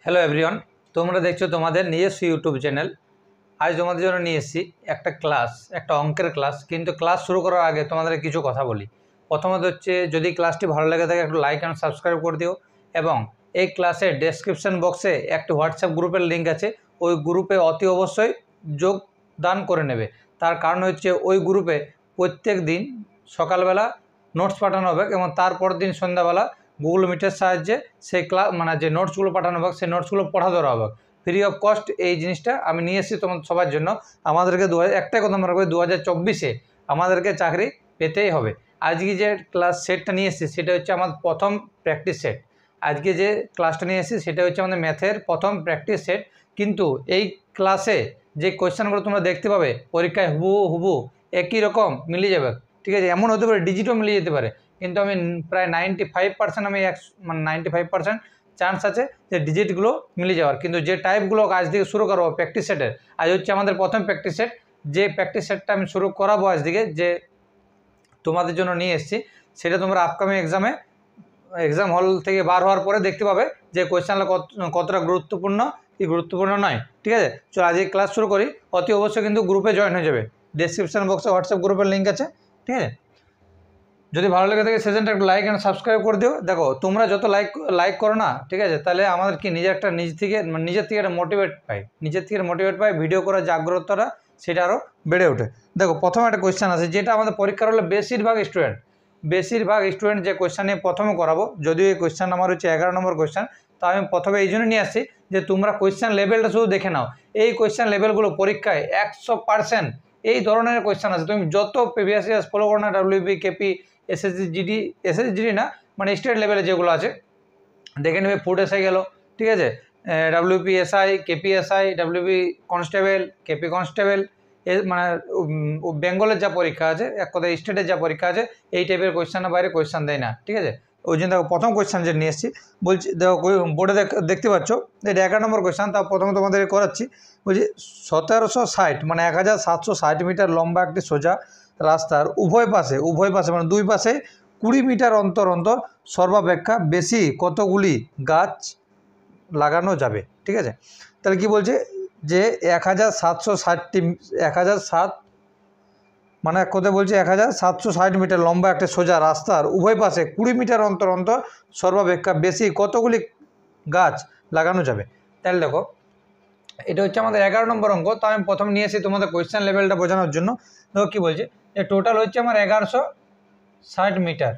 Hello everyone, তোমরা দেখছো তোমাদের নিজস্ব ইউটিউব চ্যানেল। আজ তোমাদের জন্য নিয়ে এসেছি একটা অঙ্কের ক্লাস। কিন্তু ক্লাস শুরু করার আগে তোমাদের কিছু কথা বলি। প্রথমত হচ্ছে, যদি ক্লাসটি ভালো লেগে থাকে একটু লাইক অ্যান্ড সাবস্ক্রাইব করে দিও, এবং এই ক্লাসের ডেসক্রিপশন বক্সে একটা হোয়াটসঅ্যাপ গ্রুপের লিঙ্ক আছে, ওই গ্রুপে অতি অবশ্যই যোগদান করে নেবে। তার কারণ হচ্ছে, ওই গ্রুপে প্রত্যেক দিন সকালবেলা নোটস পাঠানো হবে এবং তারপর দিন সন্ধ্যাবেলা গুগল মিটের সাহায্যে সেই যে নোটসগুলো পাঠানো হবে সেই নোটসগুলো পড়া ধরা হবে ফ্রি অফ কস্ট। এই জিনিসটা আমি নিয়ে এসেছি তোমাদের সবার জন্য। আমাদেরকে একটাই কথা মনে রাখবে, 2024-এ আমাদেরকে চাকরি পেতেই হবে। আজকে যে ক্লাস সেটটা নিয়ে এসেছি সেটা হচ্ছে আমার প্রথম প্র্যাকটিস সেট। আজকে যে ক্লাসটা নিয়ে এসেছি সেটা হচ্ছে আমাদের ম্যাথের প্রথম প্র্যাকটিস সেট। কিন্তু এই ক্লাসে যে কোয়েশ্চেনগুলো তোমরা দেখতে পাবে পরীক্ষায় হুবহু একই রকম মিলে যাবে, ঠিক আছে? এমন হতে পারে ডিজিটও মিলে যেতে পারে, কিন্তু আমি প্রায় 95% আমি 95% চান্স আছে যে ডিজিটগুলো মিলে যাওয়ার। কিন্তু যে টাইপগুলো আজ থেকে শুরু করবো প্র্যাকটিস সেটের, আজ হচ্ছে আমাদের প্রথম প্র্যাকটিস সেট। যে প্র্যাকটিস সেটটা আমি শুরু করাবো আজ থেকে, যে তোমাদের জন্য নিয়ে এসেছি, সেটা তোমরা আপকামিং এক্সাম হল থেকে বার হওয়ার পরে দেখতে পাবে যে কোয়েশ্চেনটা কতটা গুরুত্বপূর্ণ কি গুরুত্বপূর্ণ নয়, ঠিক আছে? চলো আজকে ক্লাস শুরু করি। অতি অবশ্যই কিন্তু গ্রুপে জয়েন হয়ে যাবে। ডেসক্রিপশন বক্সে হোয়াটসঅ্যাপ গ্রুপের লিঙ্ক আছে, ঠিক আছে? যদি ভালো লেগে থাকে সেশনটা একটু লাইক অ্যান্ড সাবস্ক্রাইব করে দিও। দেখো, তোমরা যত লাইক করো না, ঠিক আছে, তাহলে আমাদের কি নিজের থেকে একটা মোটিভেট পাই, ভিডিও করার যে আগ্রহটা সেটা আরও বেড়ে ওঠে। দেখো, প্রথমে একটা কোয়েশ্চেন আছে যেটা আমাদের পরীক্ষার হলে বেশিরভাগ স্টুডেন্ট যে কোয়েশ্চেন নিয়ে প্রথমে করাবো। যদিও এই কোয়েশ্চেন আমার হচ্ছে 11 নম্বর কোয়েশ্চেন, তো আমি প্রথমে এই জন্য নিয়ে আসছি যে তোমরা কোয়েশ্চেন লেভেলটা শুধু দেখে নাও। এই কোয়েশ্চেন লেভেলগুলো পরীক্ষায় 100% এই ধরনের কোয়েশ্চেন আছে। তুমি যত প্রিভিয়াস ইয়ার্স ফলো করো না, ডাব্লিউবি, কেপি, এসএসজি না, মানে স্টেট লেভেলে যেগুলো আছে দেখে নেবে। ফুড এসআই গেল, ঠিক আছে, WP SI, KP SI, WP constable, KP constable, মানে বেঙ্গলের যা পরীক্ষা আছে, এক কথায় স্টেটের যা পরীক্ষা আছে, এই টাইপের কোয়েশ্চেনের বাইরে কোয়েশ্চেন দেয় না, ঠিক আছে? ওই জন্য দেখো, প্রথম কোয়েশ্চেন যে নিয়ে এসেছি, বলছি দেখো বোর্ডে দেখতে পাচ্ছ, এটা 11 নম্বর কোয়েশ্চেন। তা প্রথমে তোমাদের করাচ্ছি। বলছি 1760 মানে 1760 মিটার লম্বা একটি সোজা রাস্তার উভয় পাশে মানে দুই পাশে 20 মিটার অন্তর সর্বাপেক্ষা বেশি কতগুলি গাছ লাগানো যাবে, ঠিক আছে? তাহলে কি বলছে যে 1760 মানে এক কথায় বলছে 1760 মিটার লম্বা একটা সোজা রাস্তার উভয় পাশে 20 মিটার অন্তর সর্বাপেক্ষা বেশি কতগুলি গাছ লাগানো যাবে। তাহলে দেখো, এটা হচ্ছে আমাদের 11 নম্বর অঙ্ক। তো আমি প্রথম নিয়ে এসেছি তোমাদের কোয়েশ্চেন লেভেলটা বোঝানোর জন্য। দেখো কী বলছে, যে টোটাল হচ্ছে আমার 1160 মিটার।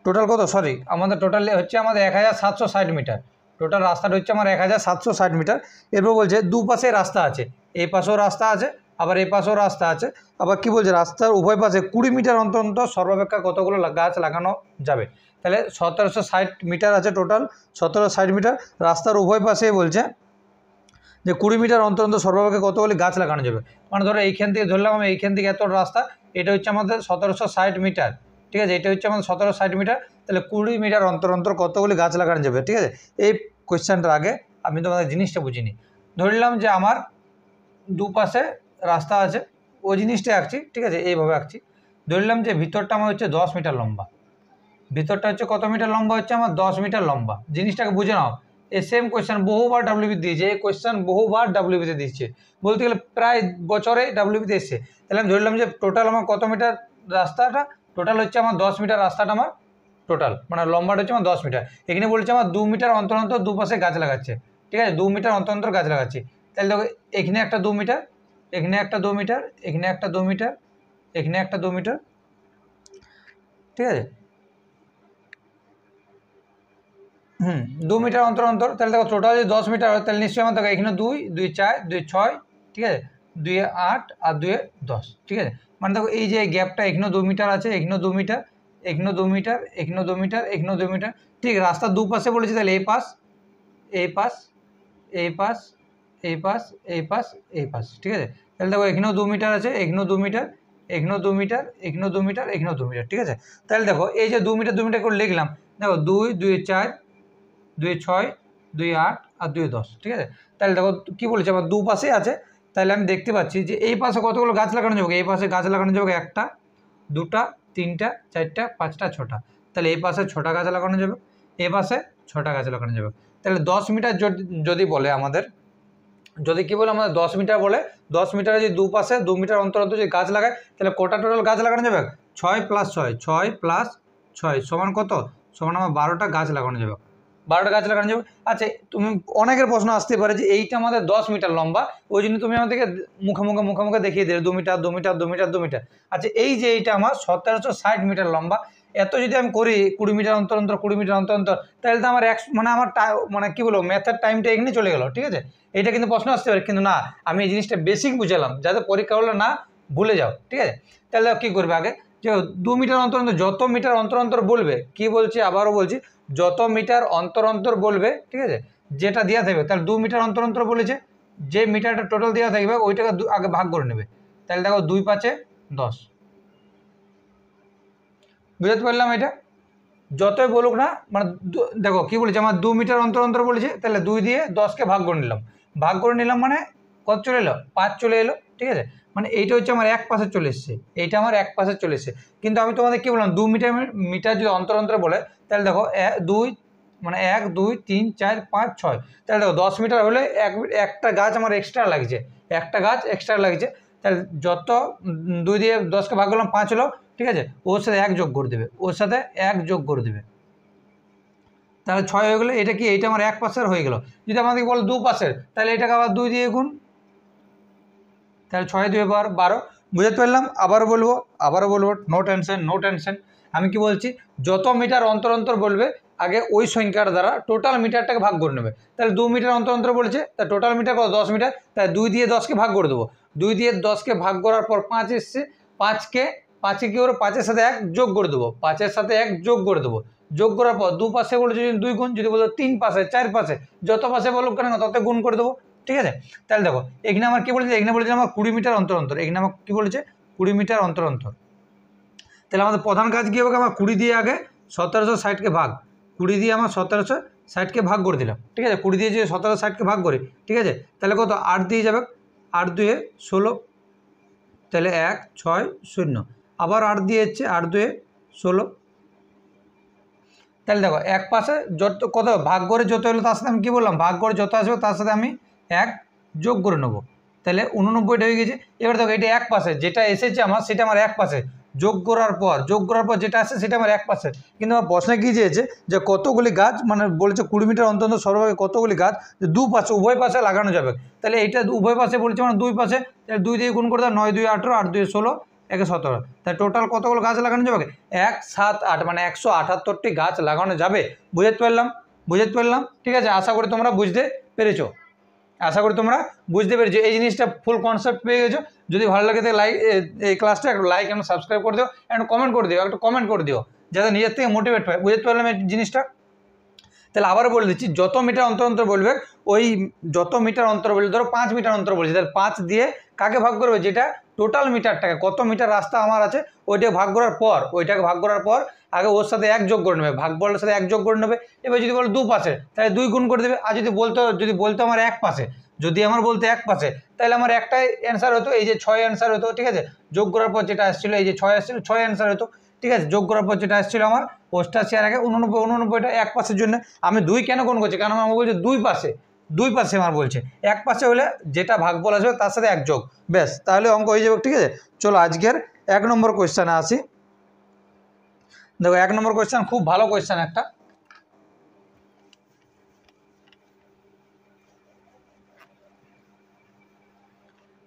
টোটাল কত, সরি, আমাদের টোটাল হচ্ছে আমাদের 1760 মিটার। টোটাল রাস্তাটা হচ্ছে আমার 1760 মিটার। এরপর বলছে দুপাশে রাস্তা আছে, এই পাশেও রাস্তা আছে, আবার এই পাশেও রাস্তা আছে। আবার কি বলছে, রাস্তার উভয় পাশে 20 মিটার অন্তর সর্বাপেক্ষা কতগুলো গাছ লাগানো যাবে। তাহলে 1760 মিটার আছে টোটাল, 1760 মিটার। রাস্তার উভয় পাশে বলছে যে 20 মিটার অন্তর সর্বাপেক্ষা কতগুলি গাছ লাগানো যাবে। মানে ধরো এইখান থেকে ধরলাম আমি, এইখান থেকে এত রাস্তা, এটা হচ্ছে আমাদের 1760 মিটার, ঠিক আছে? এটা হচ্ছে আমাদের 1760 মিটার। তাহলে 20 মিটার অন্তর কতগুলি গাছ লাগানো যাবে, ঠিক আছে? এই কোয়েশ্চেনটার আগে আমি তোমাদের জিনিসটা বুঝিনি। ধরলাম যে আমার দুপাশে রাস্তা আছে, ওই জিনিসটা আঁকছি, ঠিক আছে? এইভাবে আঁকছি। ধরলাম যে ভিতরটা আমার হচ্ছে 10 মিটার লম্বা। ভিতরটা হচ্ছে কত মিটার লম্বা, হচ্ছে আমার 10 মিটার লম্বা। জিনিসটাকে বুঝে নাও। এই সেম কোয়েশ্চেন বহুবার ডাব্লিউবি দিয়েছে, এই কোয়েশ্চেন বহুবার ডাব্লিউবিতে দিচ্ছে, বলতে গেলে প্রায় বছরে ডাব্লিউবিতে এসছে। তাহলে আমি ধরলাম যে টোটাল আমার কত মিটার রাস্তাটা, টোটাল হচ্ছে আমার 10 মিটার রাস্তাটা আমার টোটাল, মানে লম্বাটা হচ্ছে আমার 10 মিটার। এখানে বলছে আমার 2 মিটার অন্তর দুপাশে গাছ লাগাচ্ছে, ঠিক আছে? 2 মিটার অন্তর গাছ লাগাচ্ছি। তাহলে দেখো, এখানে একটা 2 মিটার, এখানে একটা 2 মিটার, এখানে একটা 2 মিটার, এখানে একটা 2 মিটার, ঠিক আছে? 2 মিটার অন্তর। তাহলে দেখো টোটাল যদি 10 মিটার হয়, তাহলে নিশ্চয়ই আমার দেখো এখানে 2, 2, 4, 2, 6, ঠিক আছে, 2, 8 আর 2, 10, ঠিক আছে? মানে দেখো এই যে গ্যাপটা, এখানেও 2 মিটার আছে, এখানেও 2 মিটার, এখানেও 2 মিটার, এখানেও 2 মিটার, এখানেও 2 মিটার, ঠিক। রাস্তার দুপাশে বলেছি, তাহলে এই পাশ, এই পাশ, এই পাশ, এই পাশ, এই পাশ, এই পাশ, ঠিক আছে? তাহলে দেখো এখানেও 2 মিটার আছে, এখানেও 2 মিটার, এখানেও 2 মিটার, এখানেও 2 মিটার, এখানেও 2 মিটার, ঠিক আছে? তাহলে দেখো এই যে 2 মিটার করে লিখলাম। দেখো 2, 2, 4, 2, 6, 2, 8 আর 2, 10, ঠিক আছে? তাহলে দেখো কী বলেছে, আমার দুপাশে আছে। তাহলে আমি দেখতে পাচ্ছি যে এই পাশে কতগুলো গাছ লাগানো যাবে। এই পাশে গাছ লাগানো যাবে 1টা, 2টা, তিনটা, চারটা, পাঁচটা, ছটা। তাহলে এই পাশে 6টা গাছ লাগানো যাবে, এ পাশে 6টা গাছ লাগানো যাবে। তাহলে 10 মিটার যদি বলে আমাদের, যদি কি বলে আমাদের 10 মিটার বলে, 10 মিটারে যদি দুপাশে 2 মিটার অন্তর অন্তর যদি গাছ লাগায়, তাহলে কটা টোটাল গাছ লাগানো যাবে? 6 + 6, 6 + 6 সমান কত? সমান আমার 12টা গাছ লাগানো যাবে, 12টা গাছ লাগানো যাবে। আচ্ছা, তুমি অনেকের প্রশ্ন আসতে পারে যে এইটা আমাদের 10 মিটার লম্বা, ওই জন্য তুমি আমাদেরকে মুখে দেখিয়ে দিলে 2 মিটার 2 মিটার 2 মিটার 2 মিটার। আচ্ছা, এই যে এইটা আমার 1760 মিটার লম্বা, এত যদি আমি করি 20 মিটার অন্তর অন্তর 20 মিটার অন্তর অন্তর, তাহলে তো আমার আমার কি বলবো, ম্যাথের টাইমটা এখানে চলে গেল। ঠিক আছে, এটা কিন্তু প্রশ্ন আসতে পারে, কিন্তু না, আমি এই জিনিসটা বেসিক বুঝালাম যাতে পরীক্ষা হলে না ভুলে যাও। ঠিক আছে, তাহলে কী করবে আগে, যে 2 মিটার অন্তর অন্তর যত মিটার অন্তর অন্তর বলবে, কি বলছি আবারও বলছি, যত মিটার অন্তর অন্তর বলবে, ঠিক আছে, যেটা দেওয়া থাকবে, তাহলে 2 মিটার অন্তর অন্তর বলেছে, যে মিটারটা টোটাল দেওয়া থাকবে ওইটাকে আগে ভাগ করে নেবে। তাহলে দেখো 2 × 5 = 10। বুঝতে পারলাম? এটা যতই বলুক না, মানে দেখো কি বলেছে, আমার 2 মিটার অন্তর অন্তর বলেছে, তাহলে 2 দিয়ে 10কে ভাগ করে নিলাম, মানে কত চলে এলো? 5 চলে এলো। ঠিক আছে, মানে এইটা হচ্ছে আমার এক পাশে চলে এসছে, এইটা আমার এক পাশে চলে এসছে। কিন্তু আমি তোমাদের কি বললাম, 2 মিটার যদি অন্তর অন্তর বলে, তাহলে দেখো 2 মানে 1 2 3 4 5 6, তাহলে দেখো 10 মিটার হলে একটা গাছ আমার এক্সট্রা লাগছে, একটা গাছ এক্সট্রা লাগছে। তাহলে যত 2 দিয়ে 10কে ভাগ করলাম 5 হলো। ঠিক আছে, ওর সাথে 1 যোগ করে দেবে, ওর সাথে 1 যোগ করে দেবে, তাহলে 6 হয়ে গেলো। এটা কি, এইটা আমার এক পাশের হয়ে গেল। যদি আমাদেরকে বলো 2 পাশের, তাহলে এটাকে আবার 2 দিয়ে গুণ, তাহলে 6 2 12। বুঝতে পারলাম? আবারও বলবো, নো টেনশন। আমি কি বলছি, যত মিটার অন্তর অন্তর বলবে আগে ওই সংখ্যার দ্বারা টোটাল মিটারটাকে ভাগ করে নেবে। তাহলে 2 মিটার অন্তর অন্তর বলেছে, তা টোটাল মিটার কত? 10 মিটার। তাহলে 2 দিয়ে 10কে ভাগ করে দেবো, 2 দিয়ে 10কে ভাগ করার পর 5 এসছে, 5কে কি করে, 5-এর সাথে 1 যোগ করে দেবো, 5-এর সাথে 1 যোগ করে দেবো। যোগ করার পর 2 পাশে বলেছে 2 গুণ, যদি বলো 3 পাশে 4 পাশে, যত পাশে বলুক কেন তত গুণ করে দেবো। ঠিক আছে, তাহলে দেখো এখানে আমার কি বলেছে, এখানে বলেছে আমার 20 মিটার অন্তর অন্তর, এখানে আমার কি বলেছে 20 মিটার অন্তর অন্তর। তাহলে আমাদের প্রধান কাজ কী হবে, আমার 20 দিয়ে আগে 1760কে ভাগ, 20 দিয়ে আমার 1760কে ভাগ করে দিলাম। ঠিক আছে, 20 দিয়ে যদি 1760কে ভাগ করি, ঠিক আছে, তাহলে কত? 8 দিয়ে যাবে, 8 2 16, তাহলে 1 6 0, আবার 8 দিয়ে হচ্ছে, 8 2 16। তাহলে দেখো এক পাশে যত কত ভাগ করে যত হলো, তার সাথে আমি কী বললাম, ভাগ করে যত আসবে তার সাথে আমি 1 যোগ করে নেবো, তাহলে 89টা হয়ে গেছে। এবার দেখো এটা এক পাশে যেটা এসেছে আমার, সেটা আমার এক পাশে, যোগ করার পর যেটা আসছে সেটা আমার এক পাশে। কিন্তু আমার প্রশ্নে কী চেয়েছে, যে কতগুলি গাছ, মানে বলেছে 20 মিটার অন্তত সর্বাগে কতগুলি গাছ দুপাশে উভয় পাশে লাগানো যাবে। তাহলে এইটা উভয় পাশে বলছে, মানে 2 পাশে, তাহলে 2 দিয়ে গুণ করে দাও, 9 2 18, 8 2 16, 1 17, তাই টোটাল কতগুলো গাছ লাগানো যাবে? 1 7 8, মানে 178টি গাছ লাগানো যাবে। বুঝতে পারলাম? ঠিক আছে, আশা করি তোমরা বুঝতে পেরেছো, এই জিনিসটা ফুল কনসেপ্ট পেয়ে গেছো। যদি ভালো লাগে তাহলে এই ক্লাসটা একটু লাইক এবং সাবস্ক্রাইব করে দিও, একটু কমেন্ট করে দিও, যাতে নিজের থেকে মোটিভেট হয়। বুঝতে পারলাম এই জিনিসটা? তাহলে আবারও বলে দিচ্ছি, যত মিটার অন্তর অন্তর বলবে, ওই যত মিটার অন্তর বলবে, ধরো 5 মিটার অন্তর বলছে, তাহলে 5 দিয়ে কাকে ভাগ করবে, যেটা টোটাল মিটারটাকে, কত মিটার রাস্তা আমার আছে ওইটাকে ভাগ করার পর আগে ওর সাথে 1 যোগ করে নেবে, ভাগফলের সাথে 1 যোগ করে নেবে। এবার যদি বলো 2 পাশে, তাহলে 2 গুণ করে দেবে। আর যদি বলতো আমার এক পাশে, এক পাশে, তাহলে আমার একটাই অ্যান্সার হতো, এই যে 6 অ্যান্সার হতো। ঠিক আছে, যোগ করার পর যেটা আসছিল, এই যে 6 আসছিল, 6 অ্যান্সার হতো। ঠিক আছে, যোগ করার পর যেটা আসছিল আমার 88 আর আগে 89টা এক পাশের জন্য আমি 2 কেন গুণ করছি, কারণ আমার বলছে 2 পাশে আমার বলছে, এক পাশে হলে যেটা ভাগফল আসবে তার সাথে 1 যোগ, ব্যাস, তাহলে অঙ্ক হয়ে যাবে। ঠিক আছে, চলো আজকের 1 নম্বর কোয়েশ্চেনে আসি। দেখো 1 নম্বর কোয়েশ্চেন খুব ভালো কোয়েশ্চেন একটা।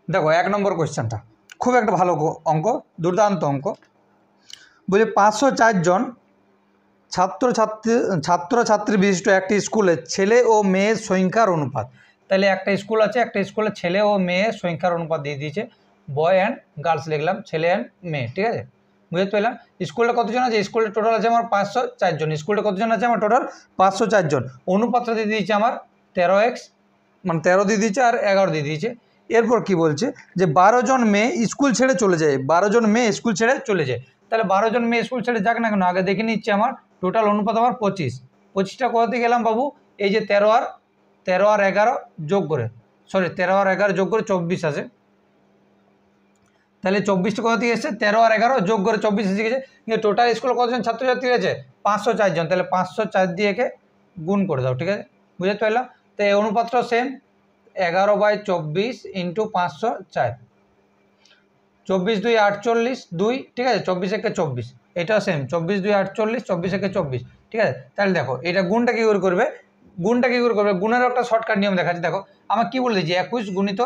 দেখো 1 নম্বর কোয়েশ্চেনটা খুব একটা ভালো অঙ্ক, দুর্দান্ত অঙ্ক। বলছে 504 জন ছাত্রছাত্রী বিশিষ্ট একটি স্কুলে ছেলে ও মেয়ের সংখ্যার অনুপাত। তাহলে একটা স্কুল আছে, একটা স্কুলে ছেলে ও মেয়ের সংখ্যার অনুপাত দিয়ে দিয়েছে, বয় অ্যান্ড গার্লস লিখলাম, ছেলে অ্যান্ড মেয়ে। ঠিক আছে, বুঝতে পারলাম। স্কুলটা কতজন আছে, স্কুলটা টোটাল আছে আমার 504 জন, স্কুলটা কতজন আছে আমার টোটাল 504 জন। অনুপাতটা দিয়ে দিয়েছে আমার 13x, মানে 13 দিয়ে দিয়েছে আর 11 দিয়ে দিয়েছে। এরপর কি বলছে, যে 12 জন মেয়ে স্কুল ছেড়ে চলে যায়, 12 জন মেয়ে স্কুল ছেড়ে চলে যায়। তাহলে 12 জন মেয়ে স্কুল ছেড়ে যাক না কেন, আগে দেখে নিচ্ছে আমার টোটাল অনুপাত আমার 25টা কোথাতে গেলাম বাবু, এই যে 13 আর 11 যোগ করে, 13 আর 11 যোগ করে 24 আসে। তাহলে 24টা কোথা থেকে এসছে, 13 আর 11 যোগ করে 24 এসে গেছে। কিন্তু টোটাল স্কুলে কতজন ছাত্রছাত্রী আছে, 504 জন। তাহলে 504 দিয়ে একে গুণ করে দাও, ঠিক আছে, বুঝতে পারলাম। তো এই অনুপাতটাও সেম, 11/24 ইন্টু 504, 24 2 48 2, ঠিক আছে, 24 একে 24, এটাও সেম, 24 2 48, 24 একে 24, ঠিক আছে। তাহলে দেখো এটা গুণটা কী করে করবে, গুণের একটা শর্টকাট নিয়ম দেখাচ্ছি। দেখো আমার কী বলে দিয়েছি, 21 গুণিত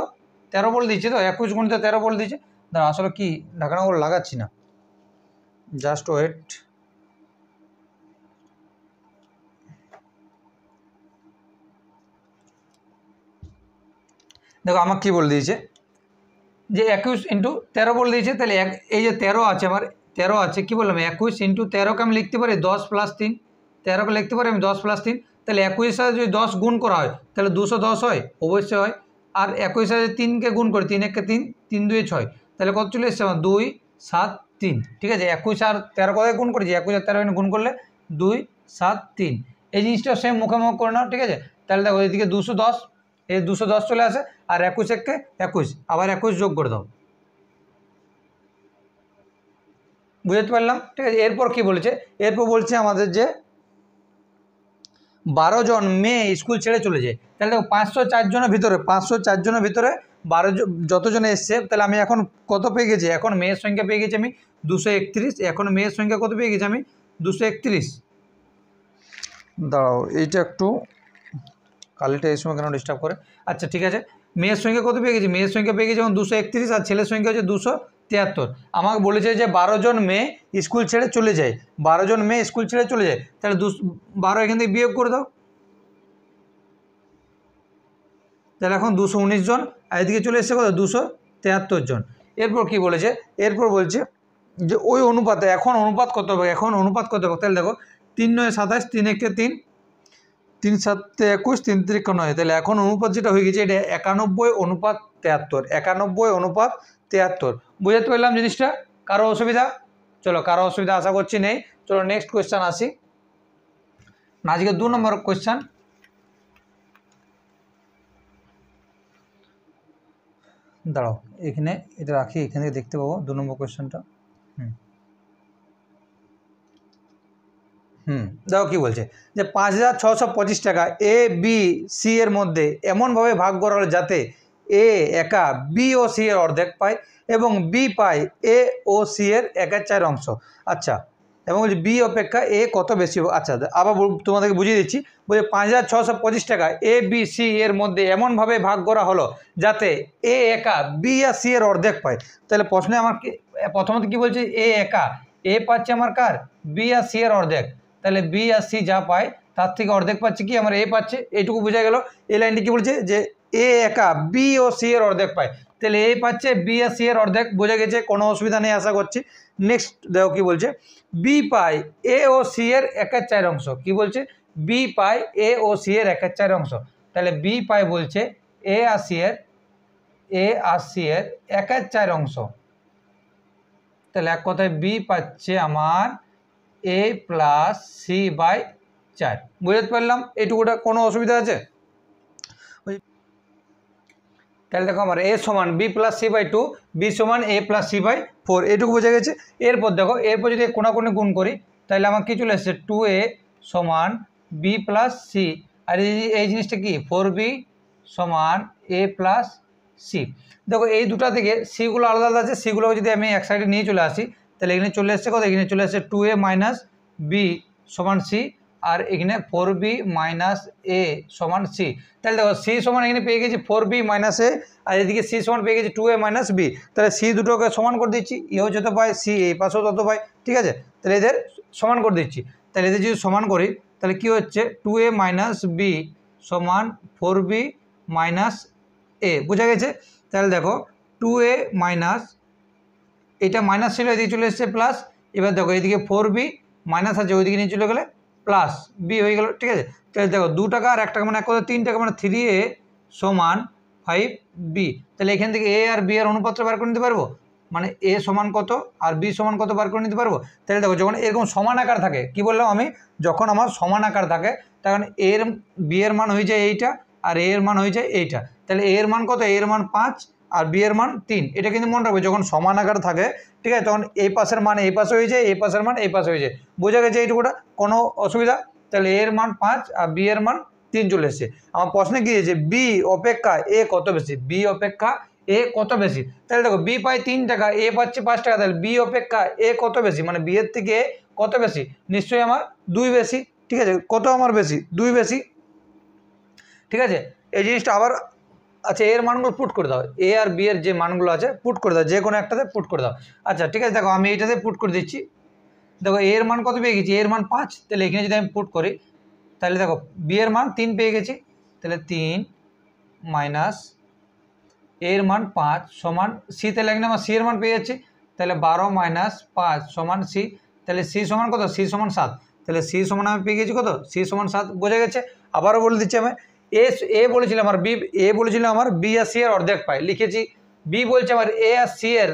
13 বলে দিচ্ছে, তো 21 গুণিত 13 বলে দিচ্ছে। দাঁড়া আসলে কি ঢাকানা করে লাগাচ্ছি না, জাস্ট ওয়েট। দেখো আমার কী বলে দিয়েছে যে 21 ইন্টু 13 বলে দিয়েছে। তাহলে এই যে 13 আছে, আমার 13 আছে, কী বললাম 21 ইন্টু 13কে আমি লিখতে পারি 10 + 3, 13কে লিখতে পারি আমি 10 + 3। তাহলে 21 সাথে যদি 10 গুণ করা হয় তাহলে 210 হয়, অবশ্যই হয়। আর 21 সাথে 3কে গুণ করি, 3 1 3, 3 2 6, তাহলে কত চলে এসছে আমার 2 7 3, ঠিক আছে। 21 আর 13 কোথায় গুণ করেছি, 21 আর 13 গুণ করলে 2 7 3, এই জিনিসটা সেম মুখে করে নাও, ঠিক আছে। তাহলে দেখো এদিকে 210, এই 210 চলে আসে, আর 21 একে 21, আবার 21 যোগ করে দাও, বুঝতে পারলাম, ঠিক আছে। এরপর কি বলেছে, এরপর বলছে আমাদের যে 12 জন মেয়ে স্কুল ছেড়ে চলে যায়। তাহলে দেখো 504 জনের ভিতরে 504 জনের ভিতরে 12 যতজন এসছে, তাহলে আমি এখন কত পেয়ে গেছি, এখন মেয়ের সংখ্যা পেয়ে গেছি আমি 231, এখন মেয়ের সংখ্যা কত পেয়ে গেছি আমি 231। দাঁড়াও এইটা একটু কালিটা এই সময় কেন ডিস্টার্ব করে, আচ্ছা ঠিক আছে। মেয়ের সংখ্যা কত পেয়ে গেছি, মেয়ের সংখ্যা পেয়ে গেছি এখন 231, আর ছেলের সংখ্যা হচ্ছে 273। আমাকে বলেছে যে 12 জন মেয়ে স্কুল ছেড়ে চলে যায়, 12 জন মেয়ে স্কুল ছেড়ে চলে যায়, তাহলে 12 এখান থেকে বিয়োগ করে দাও, তাহলে এখন 219 জন, আর এদিকে চলে এসছে কত 273 জন। এরপর কি বলেছে, এরপর বলছে যে ওই অনুপাতে এখন অনুপাত কত হবে, এখন অনুপাত কত হবে। তাহলে দেখো 3 9 27, 3 1 3, 3 7 21, 3 3 9, তাহলে এখন অনুপাত যেটা হয়ে গেছে এটা 91:73, 91:73। বুঝতে পারলাম জিনিসটা, কারো অসুবিধা, চলো কারো অসুবিধা আশা করছি নেই। চলো নেক্সট কোয়েশ্চান আসি, আজকে 2 নম্বর কোয়েশ্চান। দাঁড়াও এখানে এটা রাখি, এখানে দেখতে পাবো 2 নম্বর কোয়েশ্চানটা। দেখো কি বলছে যে 5,625 টাকা এ বি সি এর মধ্যে এমনভাবে ভাগ করা হলো যাতে এ একা বি ও সি এর অর্ধেক পায় এবং বি পায় এ ও সি এর 1/4 অংশ। আচ্ছা, এবং বলছি বি অপেক্ষা এ কত বেশি হবে। আচ্ছা আবার তোমাদেরকে বুঝিয়ে দিচ্ছি, বলছে 5,625 টাকা এ বি সি এর মধ্যে এমনভাবে ভাগ করা হলো যাতে এ একা বি আর সি এর অর্ধেক পায়। তাহলে প্রশ্নে আমার প্রথমত কি বলছে, এ একা, এ পাচ্ছে আমার কার, বি আর সি এর অর্ধেক, তাহলে বি আর সি যা পায় তার থেকে অর্ধেক পাচ্ছে কি আমার এ পাচ্ছে, এইটুকু বোঝা গেল। এই লাইনটি কি বলছে যে এ একা বি ও সি এর অর্ধেক পায়, তাহলে এ পাচ্ছে বি আর সি এর অর্ধেক, বোঝা গেছে, কোনো অসুবিধা নেই আশা করছি। নেক্সট দেখো কি বলছে, বি পায় এ ও সি এর 1/4 অংশ, কি বলছে বি পায় এ ও সি এর 1/4 অংশ, তাহলে বি পায় বলছে এ আর সি এর 1/4 অংশ, তাহলে এক কথায় বি পাচ্ছে আমার a + c/4, বুঝতে পারলাম এইটুকুটা, কোনো অসুবিধা আছে। তাহলে দেখো আমার a সমান b + c/2, b সমান a + c/4, এইটুকু বোঝা গেছে। এরপর দেখো, এরপর যদি কোনাকুনি গুণ করি তাহলে আমার কি চলে এসছে 2a সমান b + c, আর এই জিনিসটা কি 4b সমান a + c। দেখো এই দুটা থেকে সিগুলো আলাদা আলাদা আছে, সিগুলোকে যদি আমি এক সাইডে নিয়ে চলে আসি তাহলে এখানে চলে আসছে কত, এখানে চলে আসছে 2a - b সমান c, আর এখানে 4b - a সমান c। তাহলে দেখো c সমান এখানে পেয়ে গেছি 4b - a, আর এদিকে c সমান পেয়ে গেছি 2a - b, তাহলে c দুটোকে সমান করে দিচ্ছি, এও যত পায় c এই পাশেও তত পায়, ঠিক আছে। তাহলে এদের সমান করে দিচ্ছি, তাহলে এদের যদি সমান করি তাহলে কি হচ্ছে 2a - b সমান 4b - a, বোঝা গেছে। তাহলে দেখো 2a মাইনাস, এটা মাইনাস ছিল এদিকে চলে এসছে প্লাস, এবার দেখো এইদিকে 4b মাইনাস আছে ওইদিকে নিয়ে চলে গেলে প্লাস বি হয়ে গেল, ঠিক আছে। তাহলে দেখো 2 টাকা আর 1 টাকা মানে এক কথা 3 টাকা, মানে 3a সমান 5b। তাহলে এখান থেকে এ আর বি এর অনুপাতটা বার করে নিতে পারবো, মানে এ সমান কত আর বি সমান কত বার করে নিতে পারবো। তাহলে দেখো যখন এরকম সমান আকার থাকে, কি বললাম আমি, যখন আমার সমান আকার থাকে তখন এর বি এর মান হয়ে যায় এইটা আর এ এর মান হয়ে যায় এইটা, তাহলে এ এর মান কত, এ এর মান 5 আর বি এর মান 3। এটা কিন্তু মনে রাখবে যখন সমান আকারে থাকে, ঠিক আছে, তখন এই পাশের মান এই পাশে হয়ে যায়, এই পাশের মান এই পাশে হয়ে যায়। বোঝা গেছে এইটুকুটা? কোনো অসুবিধা? তাহলে এর মান 5 আর বি এর মান 3 চলে এসছে। আমার প্রশ্নে কি দিয়েছে, বি অপেক্ষা এ কত বেশি, বি অপেক্ষা এ কত বেশি। তাহলে দেখো বি পায় 3 টাকা, এ পাচ্ছে 5 টাকা, তাহলে বি অপেক্ষা এ কত বেশি, মানে বি এর থেকে এ কত বেশি, নিশ্চয়ই আমার 2 বেশি। ঠিক আছে, কত আমার বেশি, 2 বেশি। ঠিক আছে, এই জিনিসটা আবার, আচ্ছা এর মানগুলো পুট করে দাও, এ আর বি এর যে মানগুলো আছে পুট করে দাও, যে কোনো একটাতে পুট করে দাও। আচ্ছা ঠিক আছে, দেখো আমি এইটাতে পুট করে দিচ্ছি। দেখো এর মান কত পেয়ে গেছি, এর মান 5, তাহলে এখানে যদি আমি পুট করি, তাহলে দেখো বি এর মান 3 পেয়ে গেছি, তাহলে 3 মাইনাস এর মান 5 সমান সি, তাহলে এখানে আমার সি এর মান পেয়ে যাচ্ছি, তাহলে 12 মাইনাস 5 সমান সি, তাহলে সি সমান কত, সি সমান 7, তাহলে সি সমান আমি পেয়ে গেছি কত, সি সমান 7। বোঝা গেছে? আবারও বলে দিচ্ছি আমি, এ বলেছিলাম আমার বি, এ বলেছিলাম আমার বি আর সি এর অর্ধেক পাই, লিখেছি। বি বলছে আমার এ আর সি এর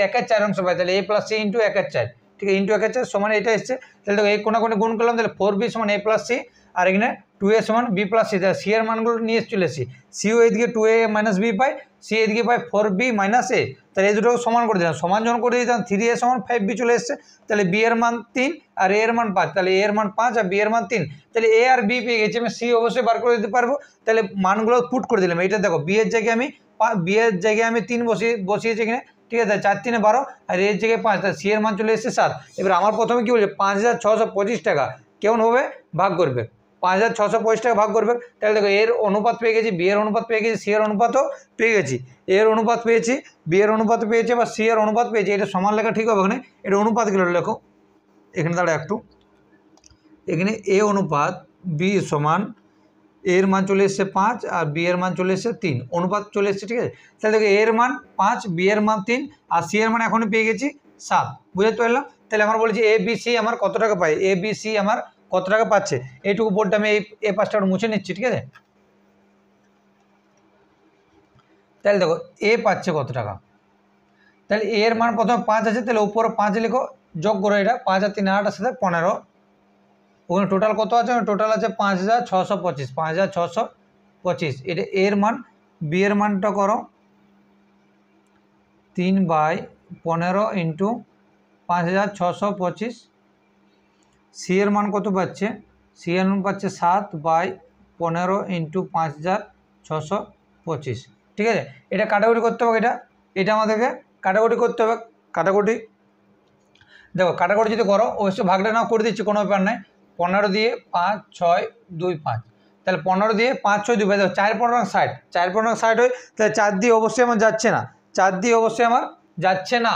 1/4 অংশ পাই, তাহলে এ প্লাস সি ইন্টু 1/4, ঠিক আছে, ইন্টু 1/4 সমান এটা এসছে। তাহলে দেখো এই কোনাকুনি গুণ করলাম, তাহলে 4b সমান এ প্লাস সি, আর এখানে 2a সমান বি প্লাস সি, তাহলে সি এর মানগুলো নিয়ে চলে এসেছি। সিও এইদিকে 2a মাইনাস বি পাই, সি এদিকে পাই 4b মাইনাস এ, তাহলে এই দুটো সমান করে দিলাম, সমান যখন করে দিতাম 3a সমান 5b চলে এসছে। তাহলে বি এর মান 3 আর এ এর মান 5, তাহলে এ এর মান 5 আর বি এর মান 3, তাহলে এ আর বি পেয়ে গেছি। আমি সি অবশ্যই বার করে দিতে পারবো, তাহলে মানগুলো পুট করে দিলাম। এটা দেখো বি এর জায়গায় আমি 3 বসিয়েছি এখানে, ঠিক আছে, 4 3 12, আর এর জায়গায় 5, তাহলে সি এর মান চলে এসেছে 7। এবার আমার প্রথমে কি বলছে, 5625 টাকা কেমন হবে, ভাগ করবে, 5625 টাকা ভাগ করবে। তাহলে দেখো এর অনুপাত পেয়ে গেছি, বি এর অনুপাত পেয়ে গেছি, সি এর অনুপাতও পেয়ে গেছি, এর অনুপাত পেয়েছি, বি এর অনুপাত পেয়েছি, বা সি এর অনুপাত পেয়েছি। এটা সমান লেখা ঠিক হবে ওখানে, এটা অনুপাতগুলো লেখো এখানে, দাঁড়া একটু, এখানে এ অনুপাত বি সমান এর মান চলে এসছে 5 আর বি এর মান চলে এসছে 3, অনুপাত চলে এসছে। ঠিক আছে, তাহলে দেখো এর মান 5, বি এর মান 3 আর সি এর মান এখনই পেয়ে গেছি 7। বুঝতে পারলাম? তাহলে আমার বলছি এ বি সি আমার কত টাকা পাই, এ বি সি আমার কত টাকা পাচ্ছে। এইটুকু বোর্ডটা আমি এই পাশটা মুছে নিচ্ছি। ঠিক আছে, তাহলে দেখো এ পাচ্ছে কত টাকা, তাহলে এর মান প্রথমে 5 আছে, তাহলে উপরে 5 লিখো, যোগ করো, এটা 5 আর 3 8 সাথে 15, ওখানে টোটাল কত আছে, টোটাল আছে 5625, 5625। এটা এর মান, বি এর মানটা করো 3/15 ইন্টু 5625, সি এর মান কত পাচ্ছে, সি এর মান পাচ্ছে 7/15 ইন্টু 5625। ঠিক আছে, এটা কাটাকুটি করতে হবে, এটা আমাদেরকে কাটাকুটি করতে হবে। কাটাকুটি দেখো, কাটাকুটি যদি করো, অবশ্যই ভাগটা নাও করে দিচ্ছি, কোনো ব্যাপার নাই। 15 দিয়ে 5 6 2 5, তাহলে 15 দিয়ে 5 6 2 5, 4 15 60, 4 15 60 হয়, তাহলে 4 দিয়ে অবশ্যই আমার যাচ্ছে না, 4 দিয়ে অবশ্যই আমার যাচ্ছে না,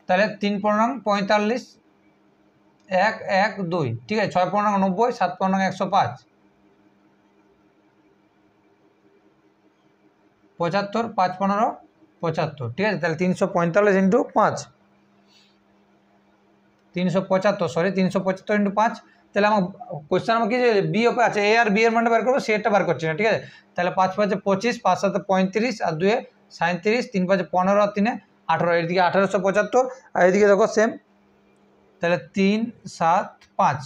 তাহলে 3 15 45 1 1 2, ঠিক আছে, 6 15 90, 7 15 105, 75, 5 15 75, ঠিক আছে, তাহলে 345 ইন্টু 5, 375, সরি 375 ইন্টু 5। তাহলে আমার কোয়েশ্চেন আমাকে যে বি ওপে আছে, এ আর বি এর মানটা বার করবো, সি এরটা বার করছি না। ঠিক আছে, তাহলে 5 5 25, 5 7 35 আর 2 37, 3 5 15 আর 3 18, এদিকে 1875, আর এদিকে দেখো সেম, তাহলে 3 7 5,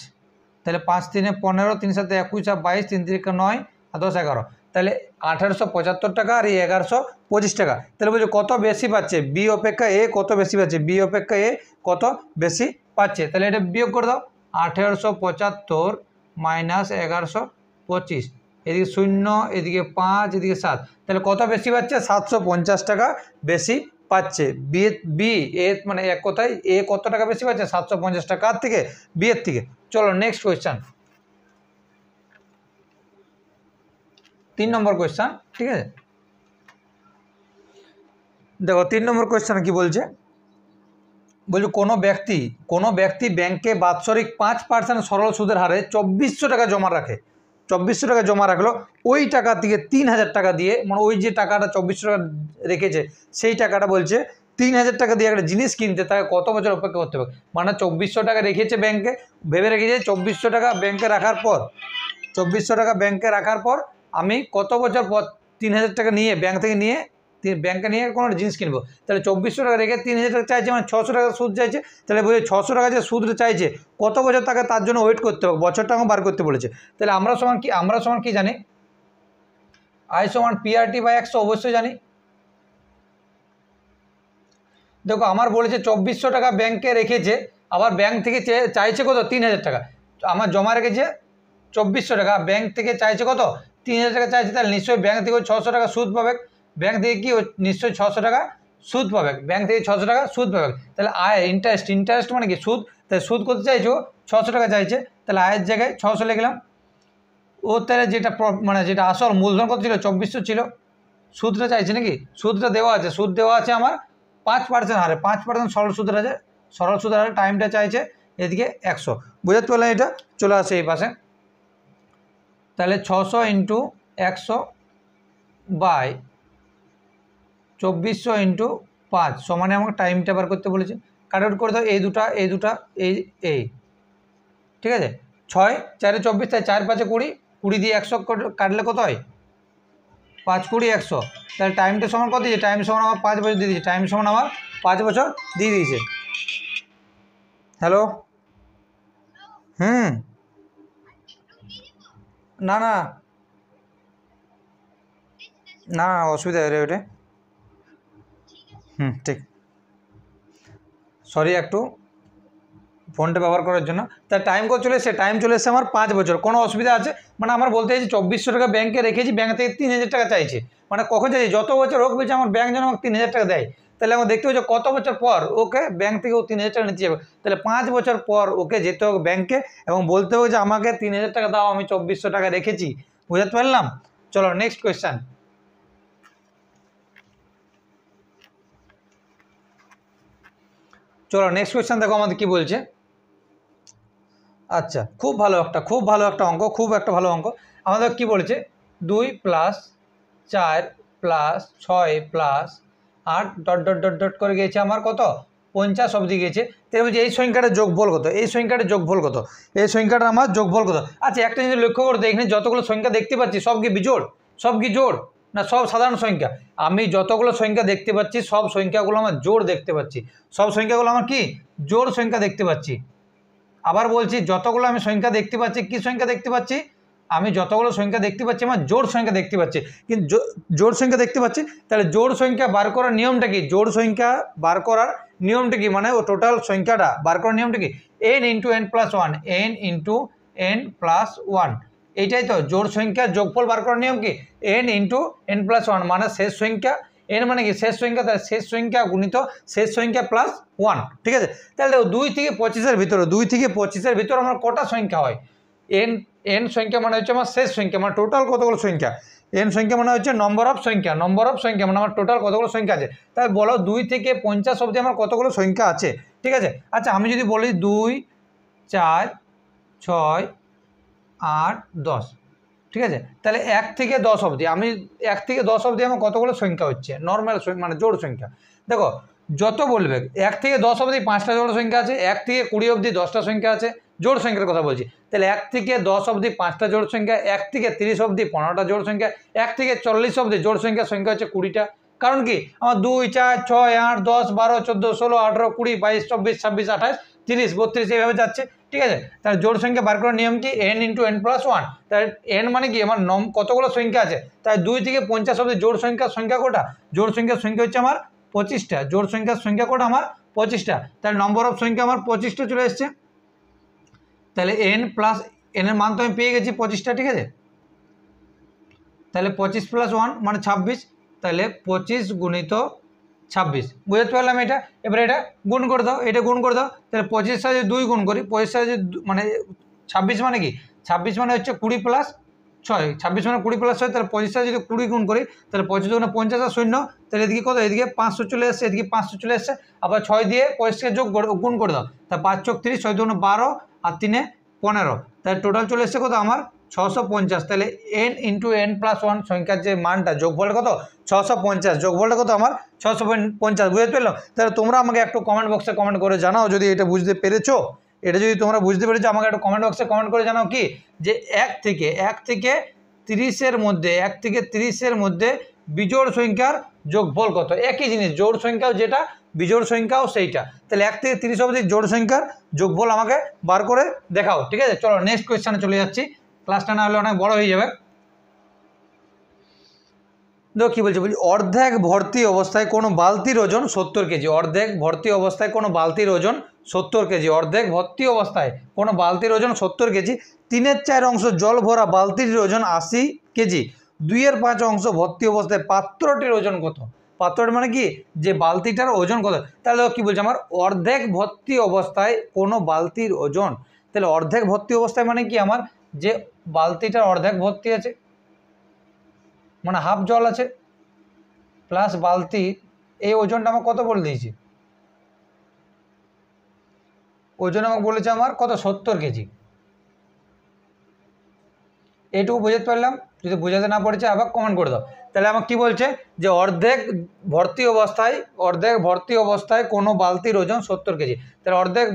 তাহলে 5 3 15, 3 7 21 আর 22, 3 3 9 আর 10 11, তাহলে 1875 টাকা আর এই 1125 টাকা। তাহলে বলছে কত বেশি পাচ্ছে, বি অপেক্ষা এ কত বেশি পাচ্ছে, বি অপেক্ষা এ কত বেশি পাচ্ছে। তাহলে এটা বিয়োগ করে দাও, 1875 মাইনাস 1125, এদিকে 0, এদিকে 5, এদিকে 7, তাহলে কত বেশি পাচ্ছে, 750 টাকা বেশি পাচ্ছে। বি এ মানে এক কথায় এ কত টাকা বেশি পাচ্ছে, 750 টাকা থেকে, বি এর থেকে। চলো নেক্সট কোয়েশ্চেন, 3 নম্বর কোয়েশ্চেন। ঠিক আছে, দেখো 3 নম্বর কোয়েশ্চেন কি বলছে, কোনো ব্যক্তি ব্যাংকে বাৎসরিক 5% সরল সুদের হারে 2400 টাকা জমা রাখে, 2400 টাকা জমা রাখলো, ওই টাকা থেকে 3000 টাকা দিয়ে, মানে ওই যে টাকাটা 2400 টাকা রেখেছে, সেই টাকাটা বলছে 3000 টাকা দিয়ে একটা জিনিস কিনতে তাকে কত বছর অপেক্ষা করতে হবে। মানে 2400 টাকা রেখেছে ব্যাংকে, ভেবে রেখেছে 2400 টাকা ব্যাংকে রাখার পর, 2400 টাকা ব্যাংকে রাখার পর আমি কত বছর পর 3000 টাকা নিয়ে ব্যাংক থেকে নিয়ে ব্যাংকে নিয়ে কোনো জিনিস কিনবো। তাহলে 2400 টাকা রেখে 3000 টাকা চাইছে, মানে 600 টাকা সুদ চাইছে। তাহলে বলছে 600 টাকা যে সুদ চাইছে, কত বছর তাকে তার জন্য ওয়েট করতে হবে, বছরটা আমাকে বার করতে বলেছে। তাহলে আমরা সমান কি জানি, আই সমান PRT/100 অবশ্যই জানি। দেখো আমার বলেছে 2400 টাকা ব্যাংকে রেখেছে, আবার ব্যাংক থেকে চাইছে কত 3000 টাকা। আমার জমা রেখেছে 2400 টাকা, ব্যাংক থেকে চাইছে কত 3000 টাকা চাইছে, তাহলে নিশ্চয়ই ব্যাংক থেকে 600 টাকা সুদ পাবে। ব্যাংক থেকে কি নিশ্চয়ই 600 টাকা সুদ পাবে, ব্যাংক থেকে 600 টাকা সুদ পাবে। তাহলে আয় ইন্টারেস্ট মানে কি সুদ, তাহলে সুদ করতে চাইছো 600 টাকা চাইছে, তাহলে আয়ের জায়গায় 600 লিখলাম। ও তাহলে যেটা মানে যেটা আসল মূলধন কত ছিল 2400 ছিল, সুদটা চাইছে নাকি, সুদটা দেওয়া আছে, সুদ দেওয়া আছে আমার 5% হারে, 5% সরল সুদের আছে, সরল সুদের হারে টাইমটা চাইছে এদিকে 100। বুঝতে পারলাম, এটা চলে আসে এই পাশে। তাহলে 600 × 100 বাই 2400 × 5 সমানে আমাকে টাইমটা বার করতে বলেছে। কাট আউট করে দাও, এই দুটা এই ঠিক আছে। 6 4 24, তাই 4 5 20, 20 দিয়ে 100 কাটলে কত হয় 5 20 100। তাহলে টাইমটা সমান কত দিয়েছে, টাইম সমান আমার 5 বছর দিয়ে দিয়েছে, টাইম সমান আমার 5 বছর দিয়ে দিয়েছে। হ্যালো, না না না অসুবিধা হয় রে ওটা, ঠিক, সরি একটু ফোনটা ব্যবহার করার জন্য। তার টাইম কত চলে এসছে, টাইম চলে এসছে আমার 5 বছর। কোনো অসুবিধা আছে মানে আমার বলতে চাইছি 2400 টাকা ব্যাংকে রেখেছি, ব্যাংক থেকে 3000 টাকা চাইছে, মানে কখন চাইছি যত বছর হোক বলছে আমার ব্যাংক যেন আমাকে 3000 টাকা দেয়। তাহলে আমার দেখতে হচ্ছে কত বছর পর ওকে ব্যাংক থেকে ও 3000 টাকা নিতে যাবে, তাহলে 5 বছর পর ওকে যেতে হবে ব্যাংকে এবং বলতে হবে যে আমাকে 3000 টাকা দাও, আমি 2400 টাকা রেখেছি। বুঝতে পারলাম? চলো নেক্সট কোয়েশ্চেন। চলো নেক্সট কোয়েশ্চেন দেখো আমাদের কি বলছে। আচ্ছা, খুব ভালো একটা অঙ্ক, খুব একটা ভালো অঙ্ক। আমাদের কি বলেছে 2 + 4 + 6 + 8 ডট ডট ডট ডট করে গিয়েছে আমার কত 50 অবধি গিয়েছে। তাই বলছে এই সংখ্যাটা যোগফল কত, এই সংখ্যাটা যোগফল কত, এই সংখ্যাটা আমার যোগফল কত। আচ্ছা একটা জিনিস লক্ষ্য করতে, এখানে যতগুলো সংখ্যা দেখতে পাচ্ছি সব কি বিজোড়, সব কি জোড় না সব সাধারণ সংখ্যা? আমি যতগুলো সংখ্যা দেখতে পাচ্ছি সব সংখ্যাগুলো আমার জোড় দেখতে পাচ্ছি, সব সংখ্যাগুলো আমার কি জোড় সংখ্যা দেখতে পাচ্ছি। আবার বলছি যতগুলো আমি সংখ্যা দেখতে পাচ্ছি, কি সংখ্যা দেখতে পাচ্ছি, আমি যতগুলো সংখ্যা দেখতে পাচ্ছি আমার জোড় সংখ্যা দেখতে পাচ্ছি, কিন্তু জোড় সংখ্যা দেখতে পাচ্ছি। তাহলে জোড় সংখ্যা বার করার নিয়মটা কি, জোড় সংখ্যা বার করার নিয়মটা কি, মানে ও টোটাল সংখ্যাটা বার করার নিয়মটা কি n × n + 1, n × n + 1, এইটাই তো জোড় সংখ্যার যোগফল বার করার নিয়ম কি n × n + 1, মানে শেষ সংখ্যা n মানে কি শেষ সংখ্যা, তাহলে শেষ সংখ্যা গুণিত শেষ সংখ্যা প্লাস 1, ঠিক আছে। তাহলে 2 থেকে 25-এর ভিতরে, 2 থেকে 25-এর ভিতরে আমার কটা সংখ্যা হয়, n সংখ্যা মানে হচ্ছে আমার শেষ সংখ্যা, মানে টোটাল কতগুলো সংখ্যা, n সংখ্যা মানে হচ্ছে নম্বর অফ সংখ্যা, নম্বর অফ সংখ্যা মানে আমার টোটাল কতগুলো সংখ্যা আছে। তাহলে বলো 2 থেকে 50 অবধি আমার কতগুলো সংখ্যা আছে, ঠিক আছে। আচ্ছা আমি যদি বলি 2 4 6 8 10, ঠিক আছে। তাহলে 1 থেকে 10 অবধি, আমি 1 থেকে 10 অবধি আমার কতগুলো সংখ্যা হচ্ছে নর্মাল মানে জোড় সংখ্যা। দেখো যত বলবে 1 থেকে 10 অবধি 5টা জোড় সংখ্যা আছে, 1 থেকে 20 অবধি 10টা সংখ্যা আছে, জোড় সংখ্যার কথা বলছি। তাহলে 1 থেকে 10 অবধি 5টা জোড় সংখ্যা, 1 থেকে 30 অবধি 15টা জোড় সংখ্যা, 1 থেকে 40 অবধি জোড় সংখ্যা হচ্ছে 20টা। কারণ কি আমার 2 4 6 8 10 12 14 16 18 20 22 24 26 28 30 32 এইভাবে যাচ্ছে, ঠিক আছে। তাহলে জোড় সংখ্যা বার করার নিয়ম কি n × n + 1, তাহলে n মানে কি আমার কতগুলো সংখ্যা আছে, তাই 2 থেকে 50 অবধি জোড় সংখ্যা কটা, জোড় সংখ্যা হচ্ছে আমার 25টা, জোড় সংখ্যা কটা আমার 25টা। তাহলে নম্বর অফ সংখ্যা আমার 25টা চলে এসছে। তাহলে n + n এর মান তো আমি পেয়ে গেছি 25টা, ঠিক আছে। তাহলে 25 + 1 মানে 26, তাহলে 25 × 26, বুঝতে পারলাম এটা। এবারে এটা গুণ করে দাও, এটা গুণ করে দাও, তাহলে 25 সাথে 2 গুণ করি, 25 সাথে মানে 26 মানে কি 26 মানে হচ্ছে 20 + 6, 26 মানে 20 + 6, তাহলে 25 সাথে যদি 20 গুণ করি তাহলে 25 × 50 আর 0, তাহলে এদিকে কত, এদিকে 500 চলে এসছে, এদিকে 500 চলে এসছে। আবার 6 দিয়ে 25কে গুণ করে দাও, তা 5 × 30 6 × 2 12 আর 3 15, তাহলে টোটাল চলে এসছে কত আমার 650। তাহলে n × n + 1 সংখ্যার যে মানটা যোগফলটা কত 650, যোগফলটা কত আমার 650, বুঝতে পারলাম। তাহলে তোমরা আমাকে একটু কমেন্ট বক্সে কমেন্ট করে জানাও যদি এটা বুঝতে পেরেছো, এটা যদি তোমরা বুঝতে পেরেছো আমাকে একটু কমেন্ট বক্সে কমেন্ট করে জানাও কি যে 1 থেকে 30-এর মধ্যে, 1 থেকে 30-এর মধ্যে বিজোড় সংখ্যার যোগফল কত। একই জিনিস, জোড় সংখ্যাও যেটা বিজোড় সংখ্যাও সেইটা। তাহলে 1 থেকে 30 অবধি জোড় সংখ্যার যোগফল আমাকে বার করে দেখাও, ঠিক আছে। চলো নেক্সট কোয়েশ্চেনে চলে যাচ্ছি, ক্লাসটা না হলে অনেক বড় হয়ে যাবে। দেখো কী বলছে, অর্ধেক ভর্তি অবস্থায় কোনো বালতির ওজন 70 কেজি। অর্ধেক ভর্তি অবস্থায় কোনো বালতির ওজন 70 কেজি। অর্ধেক ভর্তি অবস্থায় কোনো বালতির ওজন 70 কেজি। 3/4 অংশ জল ভরা বালতির ওজন 80 কেজি। 2/5 অংশ ভর্তি অবস্থায় পাত্রটির ওজন কত? পাত্রটি মানে কি, যে বালতিটার ওজন কত। তাহলে কী বলছে আমার, অর্ধেক ভর্তি অবস্থায় কোনো বালতির ওজন। তাহলে অর্ধেক ভর্তি অবস্থায় মানে কি আমার, যে বালতিটার অর্ধেক ভর্তি আছে, মানে হাফ জল আছে, প্লাস বালতি, এই ওজনটা আমার কত বলে দিয়েছে, ওজন আমাকে বলেছে আমার কত, 70 কেজি। এইটুকু বুঝতে পারলাম। যদি বোঝাতে না পড়েছে আবার কমেন্ট করে দাও। তাহলে আমাকে কী বলছে, যে অর্ধেক ভর্তি অবস্থায় কোনো বালতির ওজন 70 কেজি। তাহলে অর্ধেক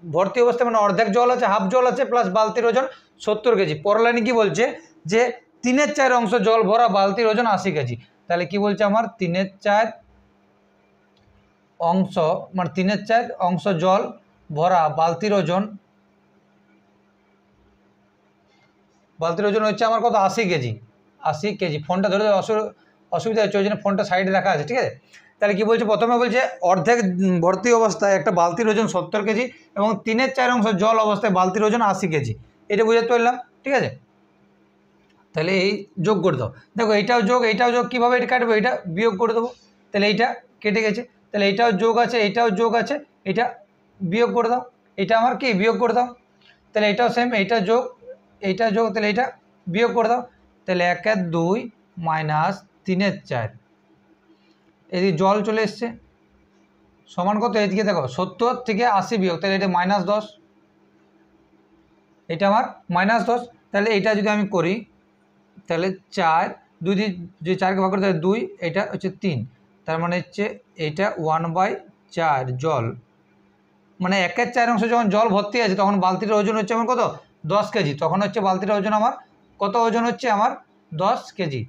ভর্তি অবস্থায় মানে অর্ধেক জল আছে, হাফ জল আছে, প্লাস বালতির ওজন 70 কেজি। পরের লাইনে কী বলছে, যে 3/4 অংশ জল ভরা বালতির ওজন 80 কেজি। তাহলে কি বলছে আমার, 3/4 অংশ মানে 3/4 অংশ জল ভরা বালতির ওজন হচ্ছে আমার কত, 80 কেজি। 80 কেজি। ফোনটা ধরে অসুবিধা হচ্ছে, ওই জন্য ফোনটা সাইডে রাখা আছে, ঠিক আছে। তাহলে কি বলছে, প্রথমে বলছে অর্ধেক ভর্তি অবস্থায় একটা বালতির ওজন 70 কেজি এবং 3/4 অংশ জল অবস্থায় বালতির ওজন 80 কেজি। এটা বুঝতে পারলাম, ঠিক আছে। তাহলে এই যোগ করে দাও। দেখো এইটাও যোগ, কীভাবে এটা কাটবো, এটা বিয়োগ করে দেবো। তাহলে এইটা কেটে গেছে। তাহলে এইটাও যোগ আছে, এইটাও যোগ আছে, এটা বিয়োগ করে দাও। এটা আমার কি, বিয়োগ করে দাও। তাহলে এইটাও সেম, এইটা যোগ, তাহলে এইটা বিয়োগ করে দাও। তাহলে 1/2 মাইনাস 3/4, এদিকে জল চলে এসছে, সমান কত, এদিকে দেখো 70 থেকে 80 বিয়োগ, তাহলে এটা -10, এটা আমার -10। তাহলে এইটা যদি আমি করি, তাহলে 4, 2 দিয়ে যদি 4কে ভাগ করে, তাহলে 2, এটা হচ্ছে 3, তার মানে হচ্ছে এইটা 1/4 জল, মানে 1/4 অংশ যখন জল ভর্তি আছে তখন বালতিটার ওজন হচ্ছে আমার কত, 10 কেজি। তখন হচ্ছে বালতিটার ওজন আমার কত, ওজন হচ্ছে আমার 10 কেজি।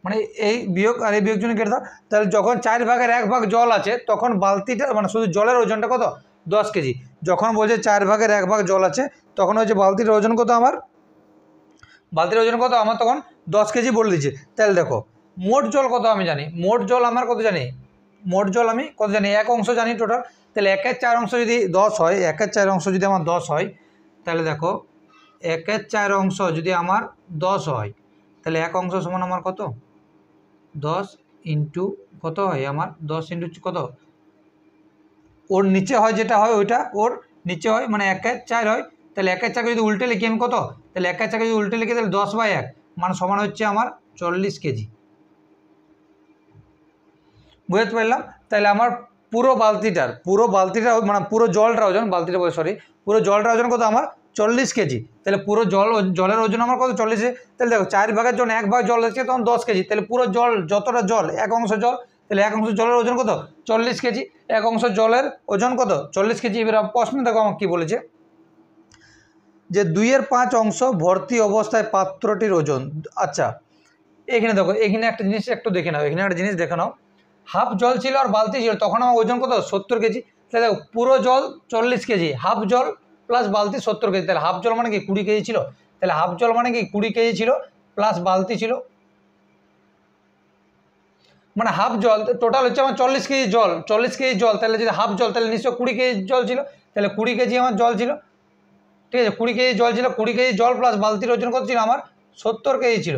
মানে এই বিয়োগ আর এই বিয়োগ জন্য কেটে দাও। তাহলে যখন 4/1 জল আছে তখন বালতিটা মানে শুধু জলের ওজনটা কত, 10 কেজি। যখন বলছে 4/1 জল আছে তখন হচ্ছে বালতিটার ওজন কত, আমার বালতির ওজন কত আমার, তখন 10 কেজি বলে দিচ্ছে। তাহলে দেখো মোট জল কত আমি জানি, মোট জল আমার কত জানি, মোট জল আমি কত জানি, 1 অংশ জানি টোটাল। তাহলে 1/4 অংশ যদি 10 হয়, 1/4 অংশ যদি আমার 10 হয়, তাহলে দেখো 1/4 অংশ যদি আমার 10 হয়, তাহলে 1 অংশ সমান আমার কত, 10 ইন্টু কত হয় আমার, 10 ইন্টু কত, ওর নিচে হয় যেটা হয় ওইটা ওর নিচে হয়, মানে 1/4 হয়। তাহলে 1/4 যদি উল্টে লিখি আমি কত, তাহলে 1/4 যদি উল্টে লিখি তাহলে 10/1 মানে সমান হচ্ছে আমার 40 কেজি। বুঝতে পারলাম। তাহলে আমার পুরো বালতিটা মানে পুরো জলটার ওজন, পুরো জলটার ওজন কত আমার, 40 কেজি। তাহলে পুরো জলের ওজন আমার কত, 40। তাহলে দেখো 4/1 যখন 1 ভাগ জল আছে তখন 10 কেজি। তাহলে পুরো জল যতটা জল, 1 অংশ জল, তাহলে 1 অংশ জলের ওজন কত, 40 কেজি। 1 অংশ জলের ওজন কত, 40 কেজি। এবার প্রশ্ন দেখো আমার কী বলেছে, যে 2/5 অংশ ভর্তি অবস্থায় পাত্রটির ওজন। আচ্ছা এখানে দেখো, এখানে একটা জিনিস একটু দেখে নাও, এখানে একটা জিনিস দেখে নাও, হাফ জল ছিল আর বালতি ছিল, তখন আমার ওজন কত, 70 কেজি। তাহলে দেখো পুরো জল 40 কেজি, হাফ জল প্লাস বালতি 70 কেজি। তাহলে হাফ জল মানে কি 20 কেজি ছিল। তাহলে হাফ জল মানে কি 20 কেজি ছিল, প্লাস বালতি ছিল, মানে হাফ জল টোটাল হচ্ছে আমার 40 কেজি জল, 40 কেজি জল। তাহলে যদি হাফ জল, তাহলে নিশ্চয় 20 কেজি জল ছিল। তাহলে 20 কেজি আমার জল ছিল, ঠিক আছে, 20 কেজি জল ছিল, 20 কেজি জল প্লাস বালতির ওজন কত ছিল আমার, 70 কেজি ছিল।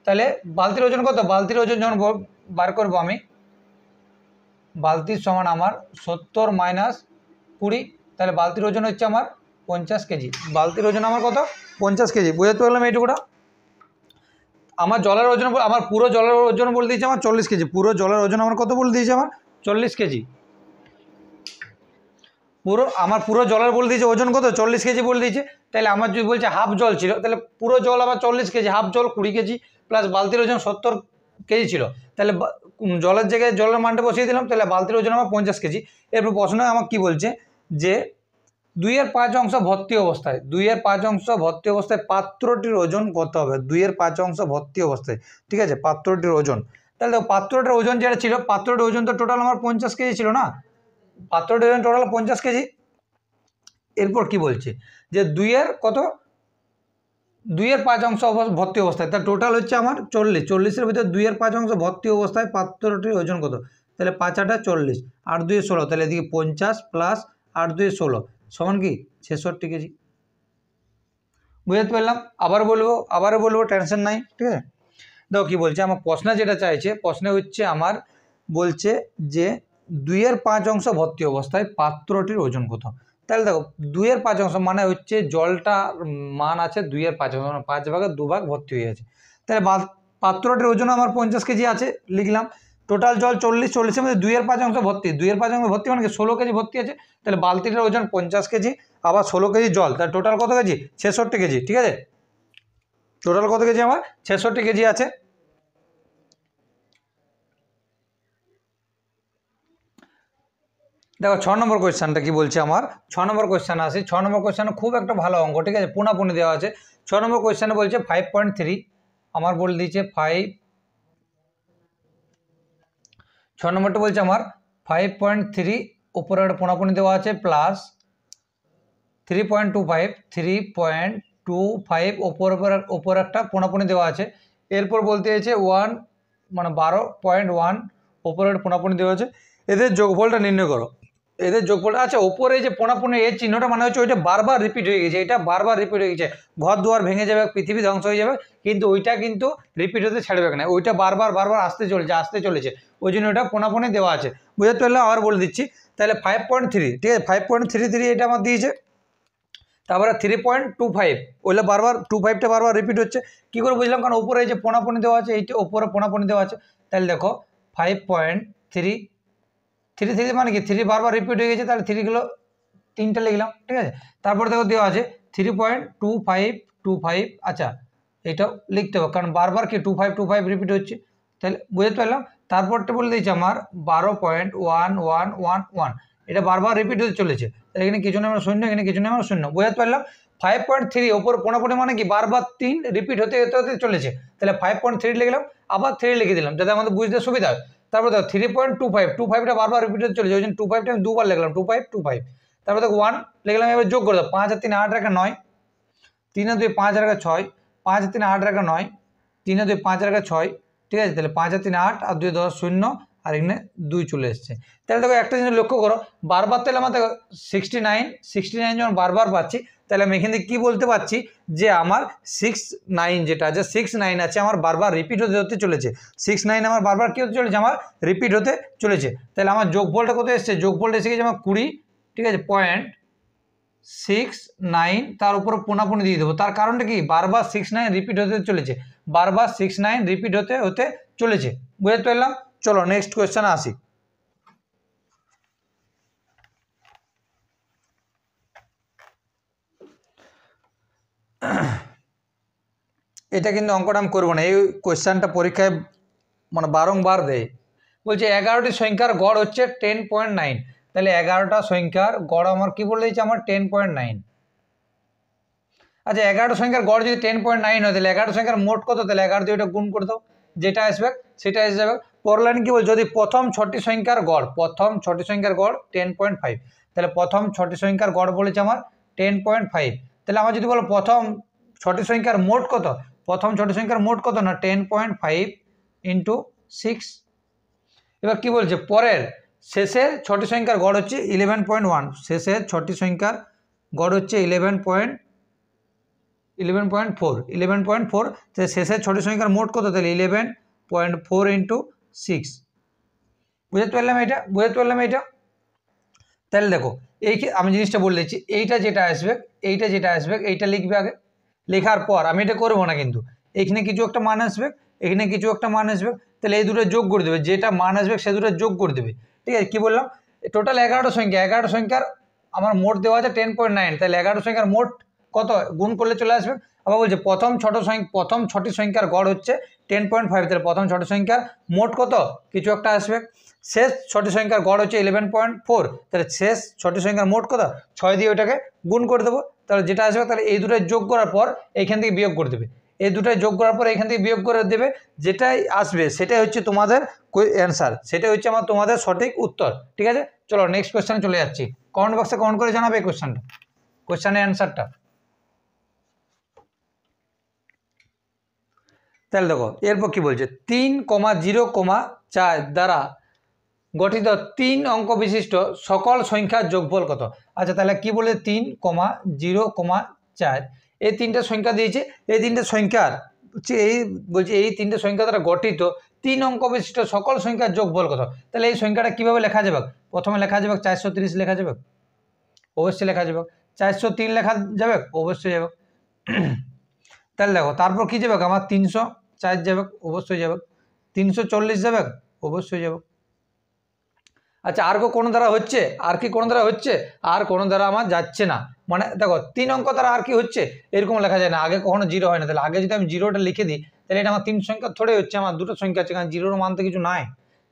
তাহলে বালতির ওজন কত, বালতির ওজন যখন বার করবো আমি, বালতির সমান আমার 70 মাইনাস 20, তাহলে বালতির ওজন হচ্ছে আমার 50 কেজি। বালতির ওজন আমার কত, 50 কেজি। বুঝতে পারলাম এইটুকুটা। আমার জলের ওজন, আমার পুরো জলের ওজন বলে দিয়েছে আমার 40 কেজি। পুরো জলের ওজন আমার কত বলে দিয়েছে, আমার 40 কেজি। পুরো জলের বলে দিয়েছে ওজন কত, 40 কেজি বলে দিয়েছে। তাহলে আমার যদি বলছে হাফ জল ছিল, তাহলে পুরো জল আমার 40 কেজি, হাফ জল 20 কেজি, প্লাস বালতির ওজন 70 কেজি ছিল। তাহলে জলের জায়গায় জলের মানটা বসিয়ে দিলাম, তাহলে বালতির ওজন আমার 50 কেজি। এরপর প্রশ্ন আমাকে কী বলছে, যে 2/5 অংশ ভর্তি অবস্থায়, 2/5 অংশ ভর্তি অবস্থায় পাত্রটির ওজন কত হবে। 2/5 অংশ ভর্তি অবস্থায়, ঠিক আছে, পাত্রটির ওজন। তাহলে পাত্রটির ওজন যেটা ছিল, পাত্রটির ওজন তো টোটাল আমার 50 কেজি ছিল না, পাত্রটির ওজন টোটাল 50 কেজি। এরপর কি বলছে, যে 2 এর কত, 2 এর 5 অংশ ভর্তি অবস্থায়, তার টোটাল হচ্ছে আমার 40, 40-এর ভিতরে 2-এর 5 অংশ ভর্তি অবস্থায় পাত্রটির ওজন কত? তাহলে 5 8 40, 8 2 16, তাহলে এদিকে 50 প্লাস 8 2 16 সমান কি 66 কেজি। বুঝতে পারলাম? আবার বলবো টেনশন নাই, ঠিক আছে। দেখো কি বলছে আমার প্রশ্নে, যেটা চাইছে প্রশ্নে হচ্ছে আমার বলছে যে 2-এর 5 অংশ ভর্তি অবস্থায় পাত্রটির ওজন কত। তাহলে দেখো 2-এর 5 অংশ মানে হচ্ছে জলটা মান আছে 2-এর 5 অংশ, মানে 5 ভাগের 2 ভাগ ভর্তি হয়ে আছে। তাহলে পাত্রটির ওজন আমার 50 কেজি আছে, লিখলাম। টোটাল জল 40, 40-এর মধ্যে 2-এর 5 অংশ ভর্তি, 2-এর 5 অংশ ভর্তি মানে কি 16 কেজি ভর্তি আছে। তাহলে বালতিটার ওজন 50 কেজি, আবার 16 কেজি জল, তার টোটাল কত কেজি? 66 কেজি, ঠিক আছে। টোটাল কত কেজি আমার? 66 কেজি আছে। দেখো 6 নম্বর কোয়েশ্চানটা কি বলছে আমার। 6 নম্বর কোয়েশ্চান আসি। 6 নম্বর কোয়েশ্চানে খুব একটা ভালো অঙ্ক, ঠিক আছে, পুনাপুনি দেওয়া আছে। 6 নম্বর কোয়েশ্চানে বলছে 5.3, আমার বলে দিয়েছে 6 নম্বরটা বলছে আমার 5.3, উপরে একটা পুনাপুনি দেওয়া আছে, প্লাস 3.25 ওপর একটা পুনাপুনি দেওয়া আছে। এরপর বলতে চাইছে 1 মানে 12.1 ওপরে একটা পুনাপুনি দেওয়া আছে। এদের যোগফলটা নির্ণয় করো। এদের যোগফল, আচ্ছা ওপরে যে পোনাপোনে এর চিহ্নটা মানে হচ্ছে ওইটা বারবার রিপিট হয়ে গেছে, এটা বারবার রিপিট হয়ে গেছে। ঘর দুয়ার ভেঙে যাবে, পৃথিবী ধ্বংস হয়ে যাবে, কিন্তু ওইটা কিন্তু রিপিট হতে ছাড়বে না, ওইটা বারবার আসতে চলেছে, ওই জন্য ওটা পোনাপোনে দেওয়া আছে। বুঝতে পারলাম? আবার বলে দিচ্ছি। তাহলে 5.3, ঠিক আছে, 5.33 এটা আমার দিয়েছে। তারপরে 3.25, ওইটা বারবার 25টা বারবার রিপিট হচ্ছে। কী করে বুঝলাম? কারণ উপরে এই যে পোনাপোনি দেওয়া আছে, এইটা উপরে পোনাপোনি দেওয়া আছে। তাহলে দেখো 5.3 মানে কি 3 বারবার রিপিট হয়ে গেছে, তাহলে 3 তিনটা লিখলাম, ঠিক আছে। তারপরে দেখো দেওয়া আছে 3.25, আচ্ছা এটাও লিখতে হবে কারণ বারবার কি 25 রিপিট হচ্ছে, তাহলে বুঝতে পারলাম। তারপরটা বলে দিয়েছে আমার 12.1111, এটা বারবার রিপিট হতে চলেছে, তাহলে এখানে কিছু নেই আমরা শূন্য, এখানে কিছু নেই আমরা শূন্য। বুঝতে পারলাম? 5.3 ওপর পোনাপোনি মানে কি বারবার 3 রিপিট হতে চলেছে, তাহলে 5.3 লিখলাম, আবার 3 লিখে দিলাম যাতে আমাদের বুঝতে সুবিধা হয়। তারপর দেখো 3.25টা বারবার রিপিট হতে চলেছে, ওই জন্য 25টা আমি দুবার লিখলাম, 25. তারপর দেখো 1 লিখলাম, এবার যোগ করে দাও, 5 আর 3 8 আর 9, 3 আর 2 5 আর 6, 5 আর 3 8 আর 9, 3 আর 2 5 আর 6, ঠিক আছে। তাহলে 5 আর 3 8 আর 2 10 0, আর এখানে 2 চলে এসছে। তাহলে দেখো একটা জিনিস লক্ষ্য করো, বারবার তাহলে আমার দেখো 69 যখন বারবার পাচ্ছি, তাহলে আমি এখান থেকে কী বলতে পারছি যে আমার 69 যেটা আছে 69 আছে আমার বারবার রিপিট হতে চলেছে, 69 আমার বারবার কী হতে চলেছে, আমার রিপিট হতে চলেছে। তাহলে আমার যোগফলটা কত এসছে? যোগফলটা এসে গেছে আমার 20, ঠিক আছে, 0.69, তার উপরে পোনাপোনি দিয়ে দেবো। তার কারণটা কি? বারবার 69 রিপিট হতে চলেছে, বারবার 69 রিপিট হতে চলেছে। বুঝতে পারলাম? চলো নেক্সট কোয়েশ্চেনে আসি। এটা কিন্তু অঙ্কটা আমি করবো না, এই কোয়েশ্চেনটা পরীক্ষায় মানে বারংবার দেয়। বলছে 11টি সংখ্যার গড় হচ্ছে 10.9, তাহলে 11টা সংখ্যার গড় আমার কি বলে দিয়েছে আমার 10.9। আচ্ছা 11টা সংখ্যার গড় যদি 10.9 হয়, তাহলে 11টা সংখ্যার মোট কত? তাহলে 11 দিয়ে ওটা গুণ করে দাও, যেটা আসবে সেটা এসে যাবে। পরের লাইন কি বল? যদি প্রথম 6টি সংখ্যার গড় 10.5, তাহলে প্রথম 6টি সংখ্যার গড় বলেছে আমার 10.5। তাহলে আমার যদি বলো প্রথম 6টি সংখ্যার মোট কত, প্রথম 6টি সংখ্যার মোট কত না 10.5 × 6। এবার কি বলছে? পরের শেষের 6টি সংখ্যার গড় হচ্ছে 11.1, শেষের 6টি সংখ্যার গড় হচ্ছে 11.4, তাহলে শেষের 6টি সংখ্যার মোট কত? তাহলে 11.4 × 6। বুঝতে পারলাম এটা? তাহলে দেখো এই আমি জিনিসটা বলে দিচ্ছি, এইটা যেটা আসবে এইটা লিখবে আগে, লেখার পর আমি এটা করবো না, কিন্তু এখানে কিছু একটা মান আসবে, এখানে কিছু একটা মান আসবে, তাহলে এই দুটো যোগ করে দেবে, যেটা মান আসবে সে দুটো যোগ করে দেবে, ঠিক আছে। কি বললাম? টোটাল 11টা সংখ্যার আমার মোট দেওয়া আছে 10.9, তাহলে 11টা সংখ্যার মোট কত গুণ করলে চলে আসবে। আবার বলছে প্রথম 6টি সংখ্যার গড় হচ্ছে 10.5, তাহলে প্রথম 6টি সংখ্যার মোট কত কিছু একটা আসবে। শেষ 6টি সংখ্যার গড় হচ্ছে 11.4, তাহলে শেষ 6টি সংখ্যার মোট কত 6 দিয়ে ওইটাকে গুণ করে দেবো, তাহলে যেটা আসবে তাহলে এই দুটোই যোগ করার পর এইখান থেকে বিয়োগ করে দেবে, এই দুটোই যোগ করার পর এখান থেকে বিয়োগ করে দেবে, যেটাই আসবে সেটাই হচ্ছে তোমাদের অ্যান্সার, সেটাই হচ্ছে আমার তোমাদের সঠিক উত্তর, ঠিক আছে। চলো নেক্সট কোয়েশ্চেনে চলে যাচ্ছি। কমেন্ট বক্সে কমেন্ট করে জানাবে এই কোয়েশ্চেনের অ্যান্সারটা। তাহলে দেখো এরপর কি বলছে 3,0,4 দ্বারা গঠিত 3 অঙ্ক বিশিষ্ট সকল সংখ্যার যোগফল কত। আচ্ছা তাহলে কি বলে 3,0,4 এই তিনটা সংখ্যা দিয়েছে, এই তিনটে সংখ্যার এই বলছে এই তিনটে সংখ্যা দ্বারা গঠিত 3 অঙ্ক বিশিষ্ট সকল সংখ্যার যোগফল কত। তাহলে এই সংখ্যাটা কিভাবে লেখা যাবে? প্রথমে লেখা যাবে 430 লেখা যাবে, অবশ্যই লেখা যাবে। 403 লেখা যাবে, অবশ্যই যাবে। তাহলে দেখো তারপর কি যাবে আমার 304 যাবে, অবশ্যই যাবে। 340 যাবে, অবশ্যই যাবে। আচ্ছা আর কোনো দ্বারা হচ্ছে? আর কি কোনো দ্বারা হচ্ছে? আর কোনো দ্বারা আমার যাচ্ছে না। মানে দেখো 3 অঙ্ক দ্বারা আর কি হচ্ছে এরকম লেখা যায় না, আগে কখনো জিরো হয় না। তাহলে আগে যদি আমি জিরোটা লিখে দিই তাহলে এটা আমার 3 সংখ্যা থোড়ে হচ্ছে, আমার দুটো সংখ্যা আছে, কারণ জিরোর মান তো কিছু নাই,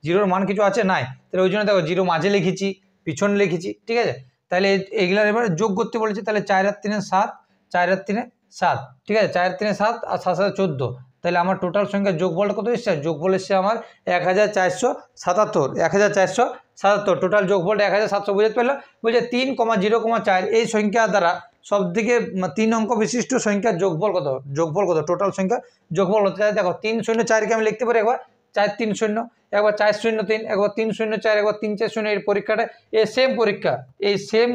জিরোর মান কিছু আছে নাই। তাহলে ওই জন্য দেখো জিরো মাঝে লিখেছি, পিছনে লিখেছি, ঠিক আছে। তাহলে এইগুলার এবার যোগ করতে বলেছে, তাহলে 4 আর 3 7, 4 আর 3 7, ঠিক আছে। 4 আর 3 7 আর 7 7 14, তাহলে আমার টোটাল সংখ্যার যোগফলটা কত এসছে? যোগফল এসছে আমার 1477, 1477, টোটাল যোগফলটা 1700। বুঝতে পারলো? বলছে 3,0,4 এই সংখ্যা দ্বারা সব থেকে 3 অঙ্ক বিশিষ্ট সংখ্যার যোগফল কত, যোগফল কত, টোটাল সংখ্যা যোগফল কত। দেখো 304কে আমি লিখতে পারি একবার 430, একবার 403, একবার 304, একবার 340। এর পরীক্ষাটা এই সেম পরীক্ষা, এই সেম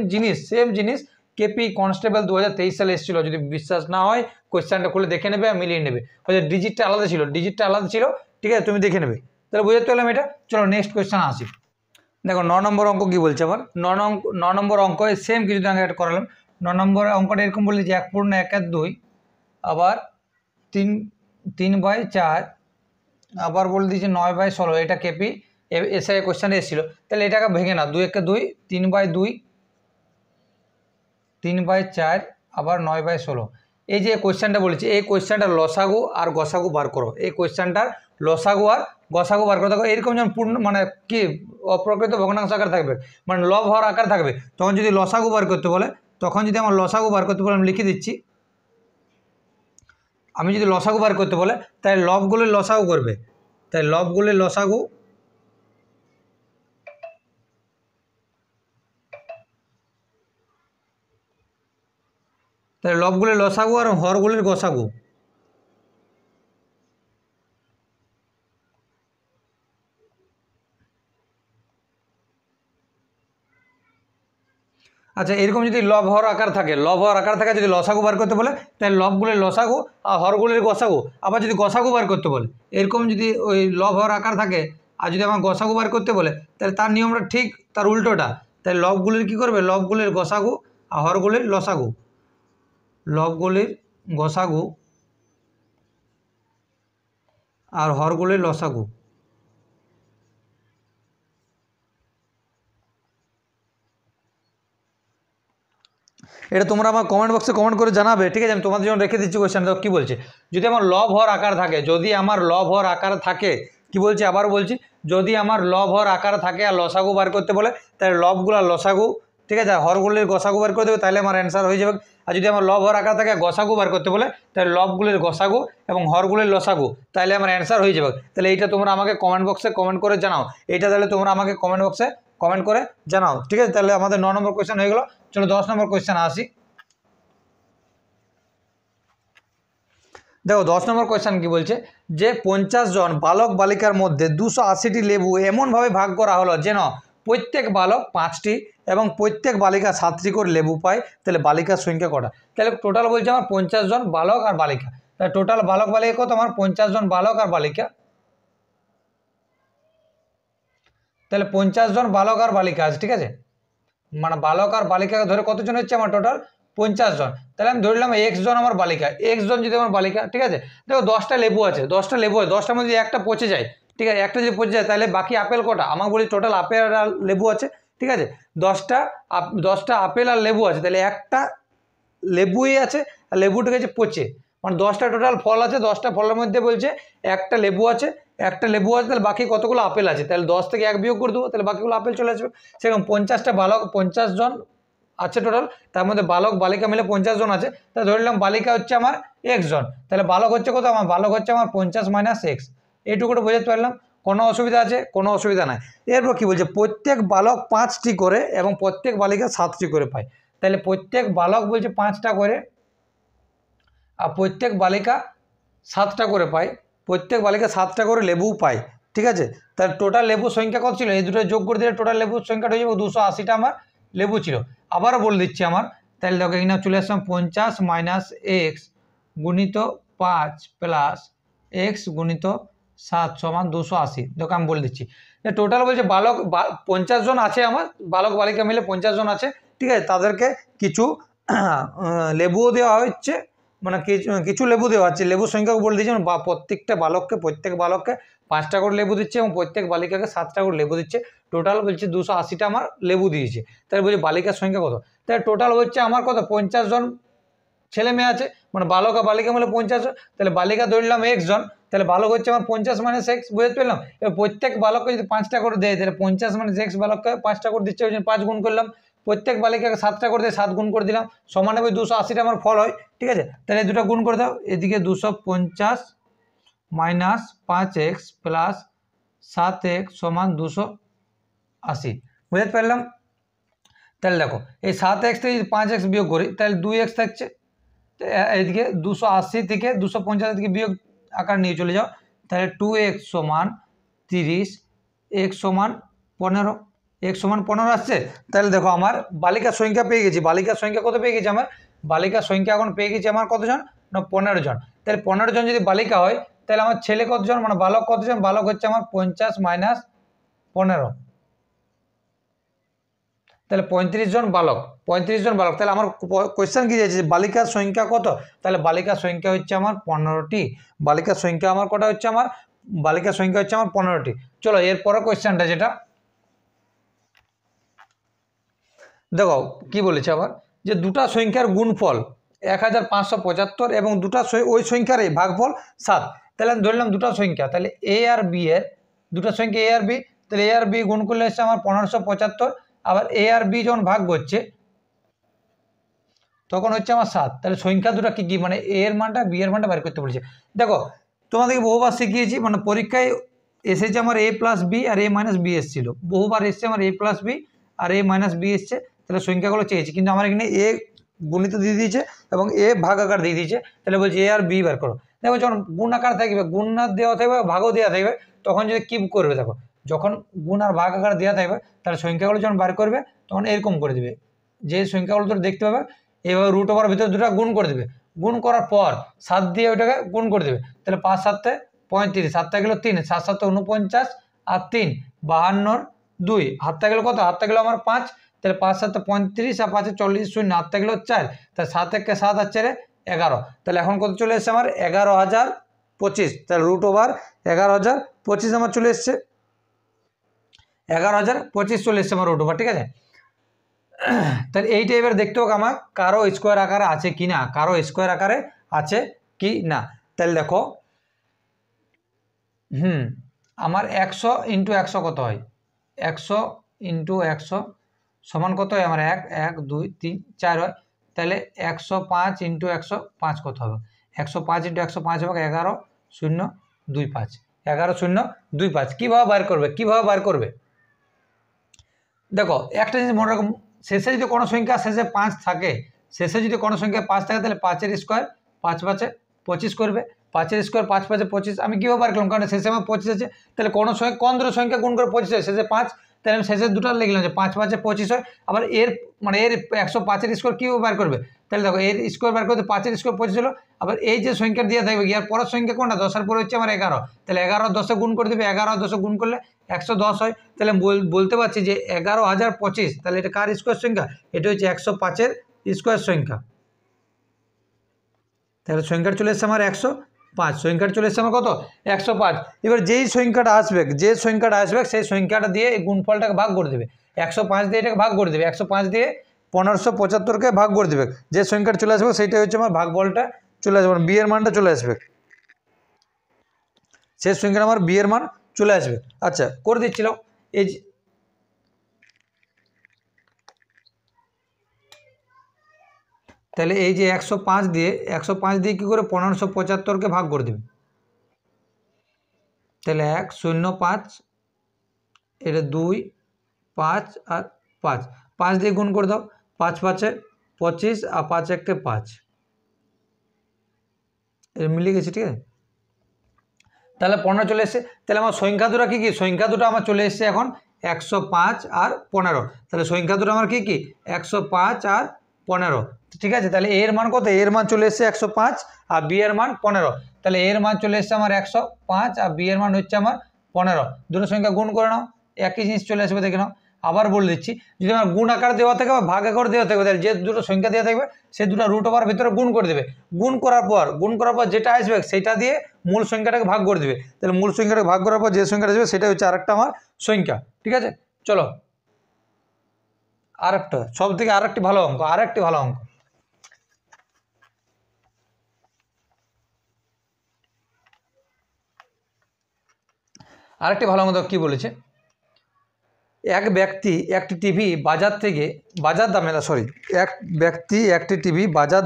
জিনিস কেপি কনস্টেবল 2023 সালে এসেছিল। যদি বিশ্বাস না হয় কোয়েশ্চেনটা খুলে দেখে নেবে আর মিলিয়ে নেবে, হয়তো ডিজিটটা আলাদা ছিল, ঠিক আছে, তুমি দেখে নেবে। তাহলে বুঝতে পারলাম এটা। চলো নেক্সট কোয়েশ্চেন আসি। দেখো 9 নম্বর অঙ্ক কি বলছে আবার, 9 নম্বর অঙ্ক সেম কিছু আগে একটা করালাম। 9 নম্বর অঙ্কটা এরকম বলছে যে 1/1 2, আবার 3/4, আবার বলে দিয়েছে 9/16। এটা কেপি এসআই কোয়েশ্চেনে এসেছিল। তাহলে এটাকে ভেঙে না, 2/2, 3/2, 3/4, আবার 9/16। এই যে কোয়েশ্চেনটা বলেছে, এই কোয়েশ্চেনটার লসাগু আর গসাগু বার করো। এই কোয়েশ্চেনটার লসাগু আর গসাগু বার করো। দেখো এরকম যেমন পূর্ণ মানে কি অপ্রকৃত ভগ্নাংশ আকার থাকবে, মানে লব হওয়ার আকার থাকবে, তখন যদি লসাগু বার করতে বলে, তখন যদি আমার লসাগু বার করতে বলে আমি লিখে দিচ্ছি, আমি যদি লসাগু বার করতে বলে তাই লবগুলির লসাগু করবে, তাই লবগুলির লসাগু, তাহলে লবগুলির লসাগু আর হরগুলির গসাগু। আচ্ছা এরকম যদি লব হর আকার থাকে, যদি লসাগু বার করতে বলে তাহলে লবগুলির লসাগু আর হরগুলির গসাগু। আবার যদি গসাগু বার করতে বলে, এরকম যদি ওই লব হর আকার থাকে আর যদি আমার গসাগু বার করতে বলে, তাহলে তার নিয়মটা ঠিক তার উল্টোটা। তাই লবগুলির কী করবে? লবগুলির গসাগু আর হরগুলির লসাগু, লবগুলির গসাগু আর হরগুলির লসাগু। এটা তোমরা আমার কমেন্ট বক্সে কমেন্ট করে জানাবে, ঠিক আছে। আমি তোমাদের জন্য রেখে দিচ্ছি কোয়েশ্চেন। দেখো কী বলছে, যদি আমার লব হর আকার থাকে, যদি আমার লব হর আকার থাকে, কি বলছে আবার বলছি, যদি আমার লব হর আকার থাকে আর লসাগু বার করতে বলে, তাহলে লবগুলার লসাগু, ঠিক আছে, হরগুলির গসাগু বার করে দেবে, তাহলে আমার অ্যান্সার হয়ে যাবে। আর যদি আমার লব হর আকার থাকে গসাগু বার করতে বলে, তাহলে লবগুলির গসাগু এবং হরগুলির লসাগু, তাহলে আমার অ্যান্সার হয়ে যাবে। তাহলে এইটা তোমরা আমাকে কমেন্ট বক্সে কমেন্ট করে জানাও, এইটা তাহলে তোমরা আমাকে কমেন্ট বক্সে কমেন্ট করে জানাও, ঠিক আছে। তাহলে আমাদের 9 নম্বর কোয়েশ্চেন হয়ে গেল। চলো 10 নম্বর কোয়েশ্চেন আসি। দেখো 10 নম্বর কোয়েশ্চেন কি বলছে, যে 50 জন বালক বালিকার মধ্যে 280টি লেবু এমনভাবে ভাগ করা হলো যেন প্রত্যেক বালক 5টি এবং প্রত্যেক বালিকা 7টি করে লেবু পায়। তাহলে বালিকার সংখ্যা কটা? তাহলে টোটাল বলছে আমার 50 জন বালক আর বালিকা। তাহলে টোটাল বালক বালিকা কত? আমার 50 জন বালক আর বালিকা। তাহলে 50 জন বালক আর বালিকা আছে, ঠিক আছে, মানে বালক আর বালিকাকে ধরে কতজন হচ্ছে আমার টোটাল 50 জন। তাহলে আমি ধরলাম x জন আমার বালিকা, x জন যদি আমার বালিকা, ঠিক আছে। দেখো 10টা লেবু আছে, 10টা লেবু হয়, 10টার মধ্যে একটা পচে যায়, ঠিক আছে, একটা যদি পচে যায় তাহলে বাকি আপেল কটা? আমার বলি টোটাল আপেল আর লেবু আছে, ঠিক আছে, 10টা আপেল আর লেবু আছে, তাহলে একটা লেবুই আছে আর লেবুটা গেছে পচে, মানে 10টা টোটাল ফল আছে, 10টা ফলের মধ্যে বলছে একটা লেবু আছে, তাহলে বাকি কতগুলো আপেল আছে, তাহলে 10 থেকে 1 বিয়োগ করে দেবো, তাহলে বাকিগুলো আপেল চলে আসবে। সেরকম 50টা বালক, 50 জন আছে টোটাল, তার মধ্যে বালক বালিকা মিলে 50 জন আছে। তাহলে ধরলাম বালিকা হচ্ছে আমার x জন, তাহলে বালক হচ্ছে কত? আমার বালক হচ্ছে আমার 50 - x। এইটুকুটা বোঝাতে পারলাম। কোনো অসুবিধা আছে? কোনো অসুবিধা নাই। এরপর কি বলছে, প্রত্যেক বালক 5টি করে এবং প্রত্যেক বালিকা 7টি করে পায়। তাহলে প্রত্যেক বালক বলছে 5টা করে আর প্রত্যেক বালিকা 7টা করে পায়। প্রত্যেক বালিকা 7টা করে লেবু পায়, ঠিক আছে। তাহলে টোটাল লেবুর সংখ্যা কত ছিল, এই দুটো যোগ করে দিলে টোটাল লেবুর সংখ্যাটা হয়ে যাবে 280টা আমার লেবু ছিল। আবারও বলে দিচ্ছি আমার, তাহলে দেখো এখানে চলে আসলাম 50 মাইনাস এক্স গুণিত 5 প্লাস এক্স গুণিত 7 সমান 280। দেখো আমি বলে দিচ্ছি টোটাল বলছে বালক 50 জন আছে আমার, বালক বালিকা মিলে 50 জন আছে, ঠিক আছে। তাদেরকে কিছু লেবুও দেওয়া হচ্ছে, মানে কিছু লেবু দেওয়া হচ্ছে, লেবুর সংখ্যা বলে দিচ্ছে, বা প্রত্যেক বালককে 5টা করে লেবু দিচ্ছে এবং প্রত্যেক বালিকাকে 7টা করে লেবু দিচ্ছে। টোটাল বলছে 280টা আমার লেবু দিয়েছে। তাহলে বলছে বালিকার সংখ্যা কত, তাহলে টোটাল হচ্ছে আমার কত 50 জন ছেলে মেয়ে আছে, মানে বালক আর বালিকা মিলে 50 জন। তাহলে বালিকা ধরলাম x জন, তাহলে বালক হচ্ছে আমার 50 মাইনাস এক্স, বুঝতে পারলাম। এবার প্রত্যেক বালককে যদি 5টা করে দেয়, তাহলে 50 মাইনাস এক্স বালককে 5টা করে দিচ্ছে, ওই জন্য 5 গুণ করলাম। প্রত্যেক বালিকাকে 7টা করে দিয়ে 7 গুণ করে দিলাম, সমান হবে 280টা আমার ফল হয়, ঠিক আছে। তাহলে এই দুটো গুণ করে দাও, এদিকে 250 মাইনাস 5x প্লাস 7x সমান 280, বুঝতে পারলাম। তাহলে দেখো এই 7x থেকে যদি 5x বিয়োগ করি তাহলে 2x থাকছে, এইদিকে 280 থেকে 250 থেকে বিয়োগ আকার নিয়ে চলে যাও, তাহলে 2x সমান 30, x সমান 15, x সমান 15 আসছে। তাহলে দেখো আমার বালিকার সংখ্যা পেয়ে গেছি, বালিকার সংখ্যা কত পেয়ে গেছি, আমার বালিকার সংখ্যা এখন পেয়ে গেছি আমার কতজন না 15 জন। তাহলে 15 জন যদি বালিকা হয় তাহলে আমার ছেলে কতজন, মানে বালক কতজন, বালক হচ্ছে আমার 50 মাইনাস 15, তাহলে 35 জন বালক, 35 জন বালক। তাহলে আমার কোয়েশ্চেন কি যাচ্ছে, বালিকার সংখ্যা কত, তাহলে বালিকার সংখ্যা হচ্ছে আমার 15টি, বালিকার সংখ্যা আমার কটা হচ্ছে, আমার বালিকার সংখ্যা হচ্ছে আমার 15টি। চলো এরপরে কোয়েশ্চেনটা যেটা দেখো কি বলেছে আবার, যে দুটা সংখ্যার গুণফল 1575 এবং দুটা ওই সংখ্যার ভাগফল 7। তাহলে আমি ধরলাম দুটা সংখ্যা, তাহলে এ আর বি এর দুটা সংখ্যা এ আর বি, তাহলে এ আর বি গুণ করলে এসছে আমার 1575, আবার এ আর বি যখন ভাগ করছে তখন হচ্ছে আমার 7। তাহলে সংখ্যা দুটো কি কি, মানে এ এর মানটা বি এর মানটা বের করতে বলেছে। দেখো তোমাদেরকে বহুবার শিখিয়েছি, মানে পরীক্ষায় এসেছে আমার এ প্লাস বি আর এ মাইনাস বি এসেছিল, বহুবার এসছে আমার এ প্লাস বি আর এ মাইনাস বি এসছে। তাহলে সংখ্যাগুলো চেয়েছি, কিন্তু আমার এখানে এ গুণিত দিয়ে দিয়েছে এবং এ ভাগ আকার দিয়ে দিয়েছে। তাহলে বলছে এ আর বি বের করো। দেখো যখন গুণ আকার থাকবে, গুণ না দেওয়া থাকবে, ভাগও দেওয়া থাকবে, তখন যদি কি করবে, দেখো যখন গুণ আর ভাগ আকার দেওয়া থাকবে তাহলে সংখ্যাগুলো যখন বার করবে তখন এরকম করে দিবে, যে সংখ্যাগুলো তোর দেখতে পাবে এইভাবে রুট ওভার ভিতরে দুটো গুণ করে দেবে, গুণ করার পর 7 দিয়ে ওইটাকে গুণ করে দেবে। তাহলে 5 7 35, 7টা গেল 3, 7 7 49 আর 3 52, 2 হাতটা গেল কত, হাতটা গেল আমার 5, তাহলে 5 7 35 আর 5 40 শূন্য, হাতটা গেল 4, তাহলে 7 1 7 আর 4 11। তাহলে এখন কত চলে এসছে আমার 11,025, তাহলে রুট ওভার 11,025 আমার চলে এসছে, 11,025 চলে এসছে আমার রুট ওভার, ঠিক আছে। তাহলে এইটা এবার দেখতে হোক আমার কারো স্কোয়ার আকারে আছে কি না, কারো স্কোয়ার আকারে আছে কি না। তাহলে দেখো আমার 100 ইন্টু 100 কত হয়, 100 ইন্টু 100 সমান কত হয় আমার 1 1 2 3 4 হয়। তাহলে 105 ইন্টু 105 কত হবে, 105 ইন্টু 105 হবে 11,025, 11,025। কীভাবে বার করবে, কীভাবে বার করবে, দেখো একটা জিনিস মনে রাখো, শেষে যদি কোনো সংখ্যা শেষে 5 থাকে, শেষে যদি কোনো সংখ্যা 5 থাকে তাহলে 5 এর স্কোয়ার 5 5 25 করবে, 5 এর স্কোয়ার 5 5 25। আমি কীভাবে বার করলাম, কারণ শেষে আমার 25 আছে, তাহলে কোনো সংখ্যা কোন দুটো সংখ্যা গুণ করে 25 হয়, শেষে 5, তাহলে আমি শেষের দুটো লিখলাম যে 5 5 25 হয়। আবার এর মানে এর 105-এর স্কোয়ার কীভাবে বার করবে, তাহলে দেখো এর স্কোয়ার বার করতে 5 এর স্কোয়ার 25 হলো। আবার এই যে সংখ্যা দিয়ে থাকবে ইয়ার পরের সংখ্যা কোনটা, 10-এর পরে হচ্ছে আমার 11, তাহলে 11 10-এ গুণ করে দেবে, 11 10-এ গুণ করলে 110 হয়। তাহলে বলতে পারছি যে 11,025, তাহলে এটা কার স্কোয়ার সংখ্যা, এটা হচ্ছে 105-এর স্কোয়ার সংখ্যা। তাহলে সংখ্যাটা চলে এসছে আমার 105, সংখ্যাটা চলে এসছে আমার কত 105। এবার যেই সংখ্যাটা আসবে, যে সংখ্যাটা আসবে সেই সংখ্যাটা দিয়ে এই গুণফলটাকে ভাগ করে দেবে, 105 দিয়ে এটাকে ভাগ করে দেবে, 105 দিয়ে 1575-কে ভাগ করে দেবে, যে সংখ্যাটা চলে আসবে সেইটাই হচ্ছে আমার ভাগফলটা চলে আসবে, বি এর মানটা চলে আসবে, সেই সংখ্যাটা আমার বি এর মান চলে আসবে। আচ্ছা করে দিচ্ছিলাম এই তাহলে এই যে 105 দিয়ে কী করে 1575-কে ভাগ করে দেবে, তাহলে 1 0 5, এটা 2 5 আর 5, 5 দিয়ে গুণ করে দাও, 5 5 25 আর 5 1 5, এটা মিলে গেছে, ঠিক আছে। তাহলে 15 চলে এসছে। তাহলে আমার সংখ্যা দুটো কী কী, সংখ্যা দুটো আমার চলে এসছে এখন 105 আর 15। তাহলে সংখ্যা দুটো আমার কী কী, 105 আর 15। ঠিক আছে, তাহলে এর মান কত, এর মান চলে এসছে 105 আর বি এর মান 15। তাহলে এর মান চলে এসছে আমার 105 আর বি এর মান হচ্ছে আমার 15। দুটো সংখ্যা গুণ করে নাও, একই জিনিস চলে আসবে, দেখে নাও। আবার বলে দিচ্ছি, যদি আমার গুণ আকার দেওয়া থাকে বা ভাগ আকার দেওয়া থাকবে, তাহলে যে দুটো সংখ্যা দেওয়া থাকবে সেই দুটো রুট ওভার ভিতরে গুণ করে দেবে। গুণ করার পর যেটা আসবে সেটা দিয়ে মূল সংখ্যাটাকে ভাগ করে দেবে। তাহলে মূল সংখ্যাটাকে ভাগ করার পর যে সংখ্যাটা আসবে সেটা হচ্ছে আরেকটা আমার সংখ্যা। ঠিক আছে, চলো আরেকটা, সব থেকে আরেকটি ভালো অঙ্ক, আরেকটি ভালো অঙ্ক কি বলেছে, এক ব্যক্তি একটি টিভি বাজার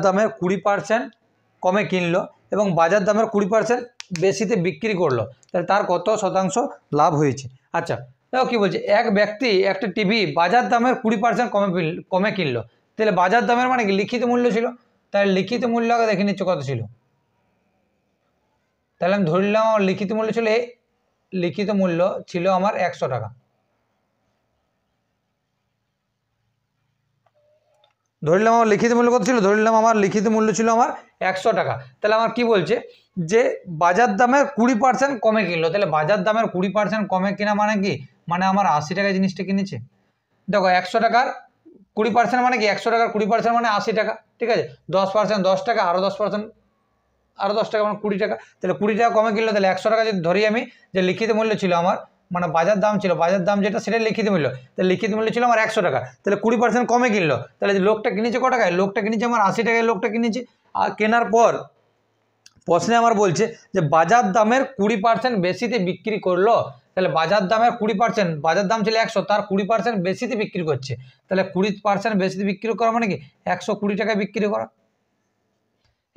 দামে 20% কমে কিনলো এবং বাজার দামের 20% বেশিতে বিক্রি করলো, তাহলে তার কত শতাংশ লাভ হয়েছে। আচ্ছা দেখো কী বলছে, এক ব্যক্তি একটি টিভি বাজার দামের 20% কমে কিনলো। তাহলে বাজার দামের মানে কি, লিখিত মূল্য ছিল। তাহলে লিখিত মূল্য আগে দেখে নিচ্ছ কত ছিল। তাহলে আমি ধরে নিলাম আমার লিখিত মূল্য ছিল আমার 100 টাকা। ধরলাম আমার লিখিত মূল্য কত ছিল, ধরলাম আমার লিখিত মূল্য ছিল আমার 100 টাকা। তাহলে আমার কি বলছে যে বাজার দামের 20% কমে কিনলো। তাহলে বাজার দামের 20% কমে কিনা মানে কি, মানে আমার 80 টাকায় জিনিসটা কিনেছে। দেখো 100 টাকার 20% মানে কি, 100 টাকার 20% মানে 80 টাকা। ঠিক আছে, 10% 10 টাকা, আরও 10% আরও 10 টাকা মানে 20 টাকা। তাহলে 20 টাকা কমে কিনলো। তাহলে 100 টাকা যদি ধরি আমি, যে লিখিত মূল্য ছিল আমার, মানে বাজার দাম যেটা সেটা লিখিত মূল্য, তাহলে লিখিত মূল্য ছিল আমার 100 টাকা। তাহলে 20% কমে কিনলো। তাহলে লোকটা কিনেছে কত টাকায়, লোকটা কিনেছে আমার 80 টাকায় লোকটা কিনেছে। আর কেনার পর প্রশ্নে আমার বলছে যে বাজার দামের 20% বেশিতে বিক্রি করলো। তাহলে বাজার দামের 20%, বাজার দাম ছিল 100, তার 20% বেশিতে বিক্রি করছে। তাহলে 20% বেশিতে বিক্রি করা মানে কি 120 টাকায় বিক্রি করা,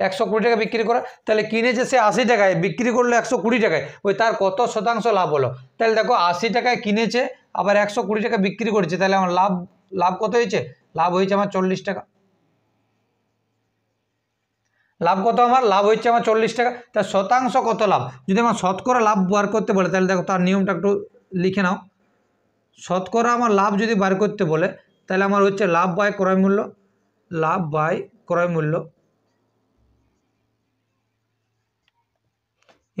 120 টাকা বিক্রি করা। তাহলে কিনেছে সে 80 টাকায়, বিক্রি করলো 120 টাকায়, ওই তার কত শতাংশ লাভ হলো। তাহলে দেখো 80 টাকায় কিনেছে, আবার 120 টাকা বিক্রি করেছে, তাহলে আমার লাভ কত হয়েছে, লাভ হয়েছে আমার 40 টাকা। লাভ কত, আমার লাভ হচ্ছে আমার 40 টাকা। তা শতাংশ কত লাভ, যদি আমার শতকরা লাভ বার করতে বলে, তাহলে দেখো তার নিয়মটা একটু লিখে নাও। শতকরা আমার লাভ যদি বার করতে বলে, তাহলে আমার হচ্ছে লাভ বাই ক্রয় মূল্য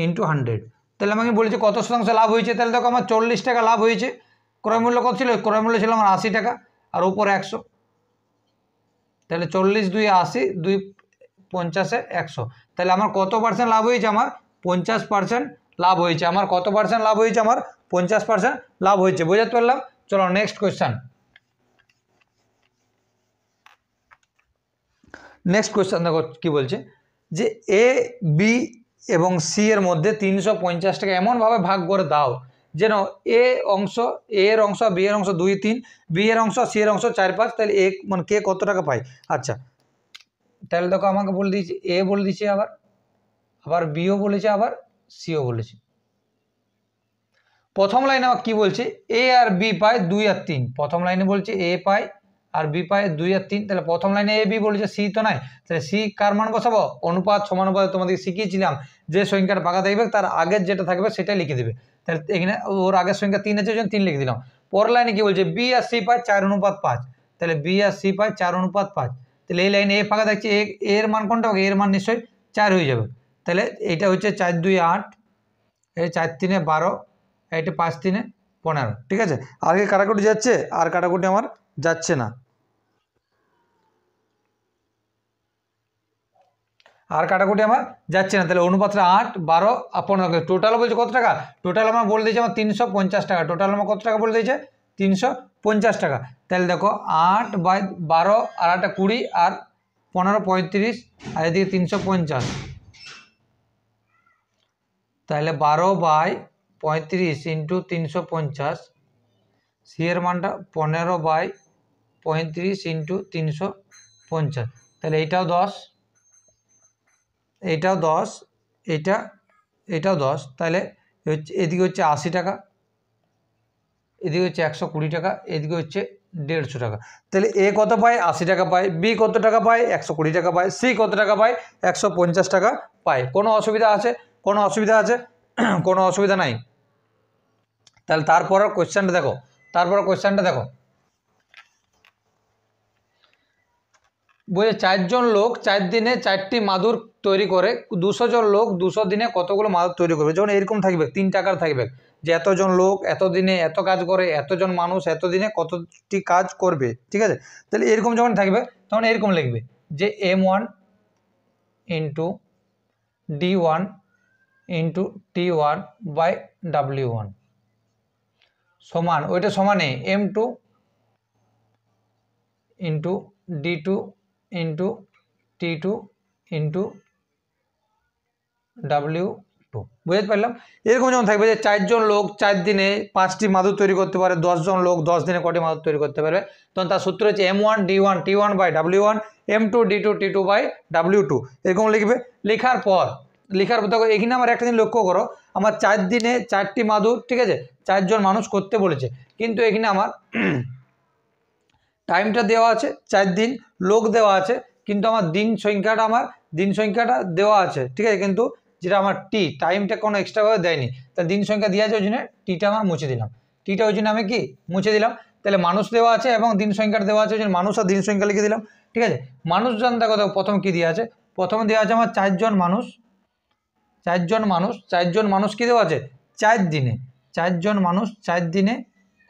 ইন্টু 100। তাহলে আমাকে বলেছে কত শতাংশ লাভ হয়েছে। তাহলে দেখো আমার 40 টাকা লাভ হয়েছে। ক্রয় মূল্য কত ছিল, ক্রয় মূল্য ছিল আমার 80 টাকা, আর উপরে 100। তাহলে 40 2 80, 2 50 100। তাহলে আমার কত পার্সেন্ট লাভ হয়েছে, আমার 50% লাভ হয়েছে। আমার কত পার্সেন্ট লাভ হয়েছে, আমার 50% লাভ হয়েছে। বুঝতে পারলাম। চলো নেক্সট কোয়েশ্চেন। দেখো কি বলছে, যে এ বি এবং সি এর মধ্যে 350 টাকা এমনভাবে ভাগ করে দাও যেন এ এর অংশ বি এর অংশ 2 3, বি এর অংশ সি এর অংশ 4 5। তাহলে এ মানে কে কত টাকা পায়। আচ্ছা তাহলে দেখো আমাকে বলে দিয়েছে, এ বলে দিয়েছে, আবার বিও বলেছে, আবার সিও বলেছে। প্রথম লাইনে আমার কি বলছে, এ আর বি পায় 2 আর 3। প্রথম লাইনে বলছে এ পায় আর বি পায় 2 আর 3। তাহলে প্রথম লাইনে এ বি বলেছে, সি তো নাই। তাহলে সি কার মান বসাবো, অনুপাত সমানুপাত তোমাদের শিখিয়েছিলাম, যে সংখ্যাটা ফাঁকা থাকবে তার আগের যেটা থাকবে সেটাই লিখে দেবে। তাহলে এখানে ওর আগের সংখ্যা 3 আছে, 3 লিখে দিলাম। পরের লাইনে কি বলছে, বি আর সি পায় 4:5। তাহলে বি আর সি পায় 4:5। তাহলে এই লাইনে এ ফাঁকা থাকছে, এর মান কোনটা হবে, এর মান নিশ্চয়ই 4 হয়ে যাবে। তাহলে এইটা হচ্ছে 4 2 8, এই 4 3 12, এইটা 5 3 15। ঠিক আছে, আর কি কাটাকুটি যাচ্ছে, আর কাটাকুটি আমার যাচ্ছে না, আর কাটাকুটি আমার যাচ্ছে না। তাহলে অনুপাতটা 8 12 আর 15। টোটাল বলছে কত টাকা, টোটাল আমার বলে দিয়েছে আমার 350 টাকা। টোটাল আমার কত টাকা বলে দিয়েছে, 350 টাকা। তাহলে দেখো 8 বাই 12 আর 8 20 আর 15 35, আর এদিকে 350। তাহলে 12 বাই 35 ইন্টু 350, সি এর মানটা 15 বাই 35 ইন্টু 350। তাহলে এইটাও 10, এইটাও 10, এটাও 10। তাহলে এদিকে হচ্ছে 80 টাকা, এদিকে হচ্ছে 120 টাকা, এদিকে হচ্ছে 150 টাকা। তাহলে এ কত পায়, 80 টাকা পায়, বি কত টাকা পায়, 120 টাকা পায়, সি কত টাকা পায়, 150 টাকা পায়। কোনো অসুবিধা আছে, কোনো অসুবিধা আছে, কোনো অসুবিধা নাই। তাহলে তারপর কোশ্চেনটা দেখো, বলছে 4 জন লোক 4 দিনে 4টি মাদুর তৈরি করে, 200 জন লোক 200 দিনে কতগুলো মাদুর তৈরি করবে। যেমন এরকম থাকবে, 3 টাকার থাকবে যে এতজন লোক এত দিনে এত কাজ করে, এতজন মানুষ এত দিনে কতটি কাজ করবে, ঠিক আছে। তাহলে এরকম যখন থাকবে তখন এরকম লিখবে যে M1 into D1 into T1 by W1 সমান, ওইটা সমানে M2 into D2 into T2 into W2, বুঝতে পারলাম। এরকম যেমন থাকবে যে 4 জন লোক 4 দিনে 5টি মাদুর তৈরি করতে পারে, 10 জন লোক 10 দিনে কটি মাদুর তৈরি করতে পারবে, তখন তার সূত্র হচ্ছে M1 D1 T1 by W1 M2 D2 T2 by W2। এরকম লিখবে। লেখার পর দেখো এখানে আমার একটা দিন লক্ষ্য করো, আমার 4 দিনে 4টি মাদুর, ঠিক আছে, 4 জন মানুষ করতে বলেছে, কিন্তু এখানে আমার টাইমটা দেওয়া আছে 4 দিন, লোক দেওয়া আছে, কিন্তু আমার দিন সংখ্যাটা দেওয়া আছে, ঠিক আছে, কিন্তু যেটা আমার টাইমটা কোনো এক্সট্রাভাবে দেয়নি, তাহলে দিন সংখ্যা দেওয়া আছে, ওই জন্য টিটা আমার মুছে দিলাম, ওই জন্য আমি কি মুছে দিলাম। তাহলে মানুষ দেওয়া আছে এবং দিন সংখ্যাটা দেওয়া আছে, ওই জন্য মানুষ আর দিন সংখ্যা লিখে দিলাম, ঠিক আছে। মানুষজন দেখো প্রথম কি দেওয়া আছে, প্রথমে দেওয়া আছে আমার 4 জন মানুষ কি দেওয়া আছে 4 দিনে, 4 জন মানুষ 4 দিনে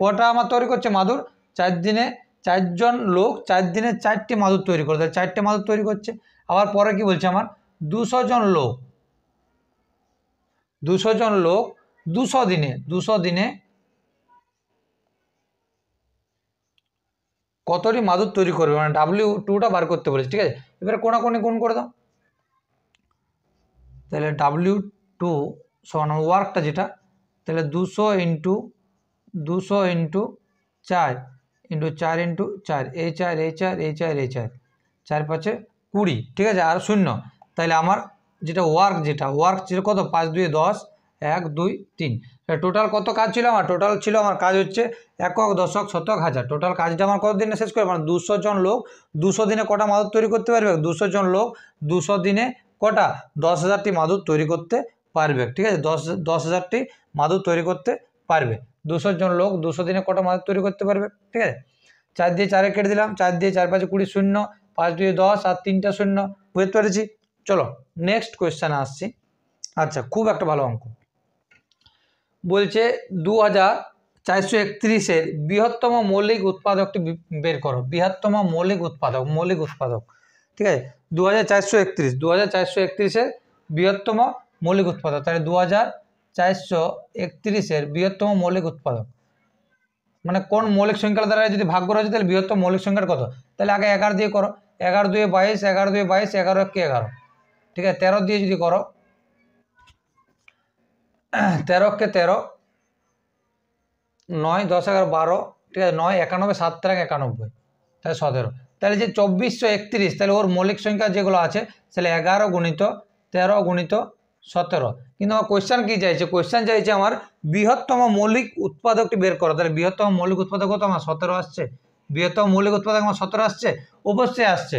কটা আমার তৈরি করছে মাদুর, 4 দিনে 4 জন লোক 4 দিনে 4টি মাদুর তৈরি করে, তাহলে 4টে মাদুর তৈরি করছে। আবার পরে কি বলছে আমার 200 জন লোক 200 দিনে কতটি মাদুর তৈরি করবে, মানে W2টা বার করতে বলেছে, ঠিক আছে। এবারে কোনাকুনি গুণ করে দাও, তাহলে W2 সমান ওয়ার্কটা যেটা, তাহলে 200 ইন্টু 4 ইন্টু 4 ইন্টু 4 এই 4 4 5 20, ঠিক আছে, আর 0, তাহলে আমার যেটা ওয়ার্ক ছিল কত 5 2 10 1 2 3, টোটাল কত কাজ ছিল আমার, কাজ হচ্ছে একক দশক শতক হাজার, টোটাল কাজটা আমার কত দিনে শেষ করে, মানে 200 জন লোক 200 দিনে কটা মাদুর তৈরি করতে পারবে, 200 জন লোক 200 দিনে কটা 10,000টি মাদুর তৈরি করতে পারবে, ঠিক আছে, 10,000টি মাদুর তৈরি করতে পারবে। 200 জন লোক 200 দিনে কটা মাদুর তৈরি করতে পারবে, ঠিক আছে। 4 দিয়ে 4 কেটে দিলাম, 4 দিয়ে 4 5 20 0, 5 2 10 আর 3টা 0, বুঝতে পেরেছি। চলো নেক্সট কোয়েশ্চেনে আসছি। আচ্ছা, খুব একটা ভালো অঙ্ক বলছে 2431-এর বৃহত্তম মৌলিক উৎপাদকটি বের করো। বৃহত্তম মৌলিক উৎপাদক, ঠিক আছে, 2431-এর বৃহত্তম মৌলিক উৎপাদক, তাহলে 2431-এর বৃহত্তম মৌলিক উৎপাদক মানে কোন মৌলিক সংখ্যার দ্বারা যদি ভাগ করা হয় তাহলে বৃহত্তম মৌলিক সংখ্যার কত, তাহলে আগে 11 দিয়ে করো, 11 2 22, 11 2 22, 11 1 11, ঠিক আছে, 13 দিয়ে যদি করো 13 কে 13, 9 10 11 12, ঠিক আছে, 9 91 7 3 91, তাহলে 17, তাহলে যে 2431, তাহলে ওর মৌলিক সংখ্যা যেগুলো আছে তাহলে 11 গুণিত 13 গুণিত 17, কিন্তু আমার কোয়েশ্চেন কি চাইছে, আমার বৃহত্তম মৌলিক উৎপাদকটি বের করো, তাহলে বৃহত্তম মৌলিক উৎপাদক কত আমার 17 আসছে, বৃহত্তম মৌলিক উৎপাদক আমার 17 আসছে, অবশ্যই আসছে।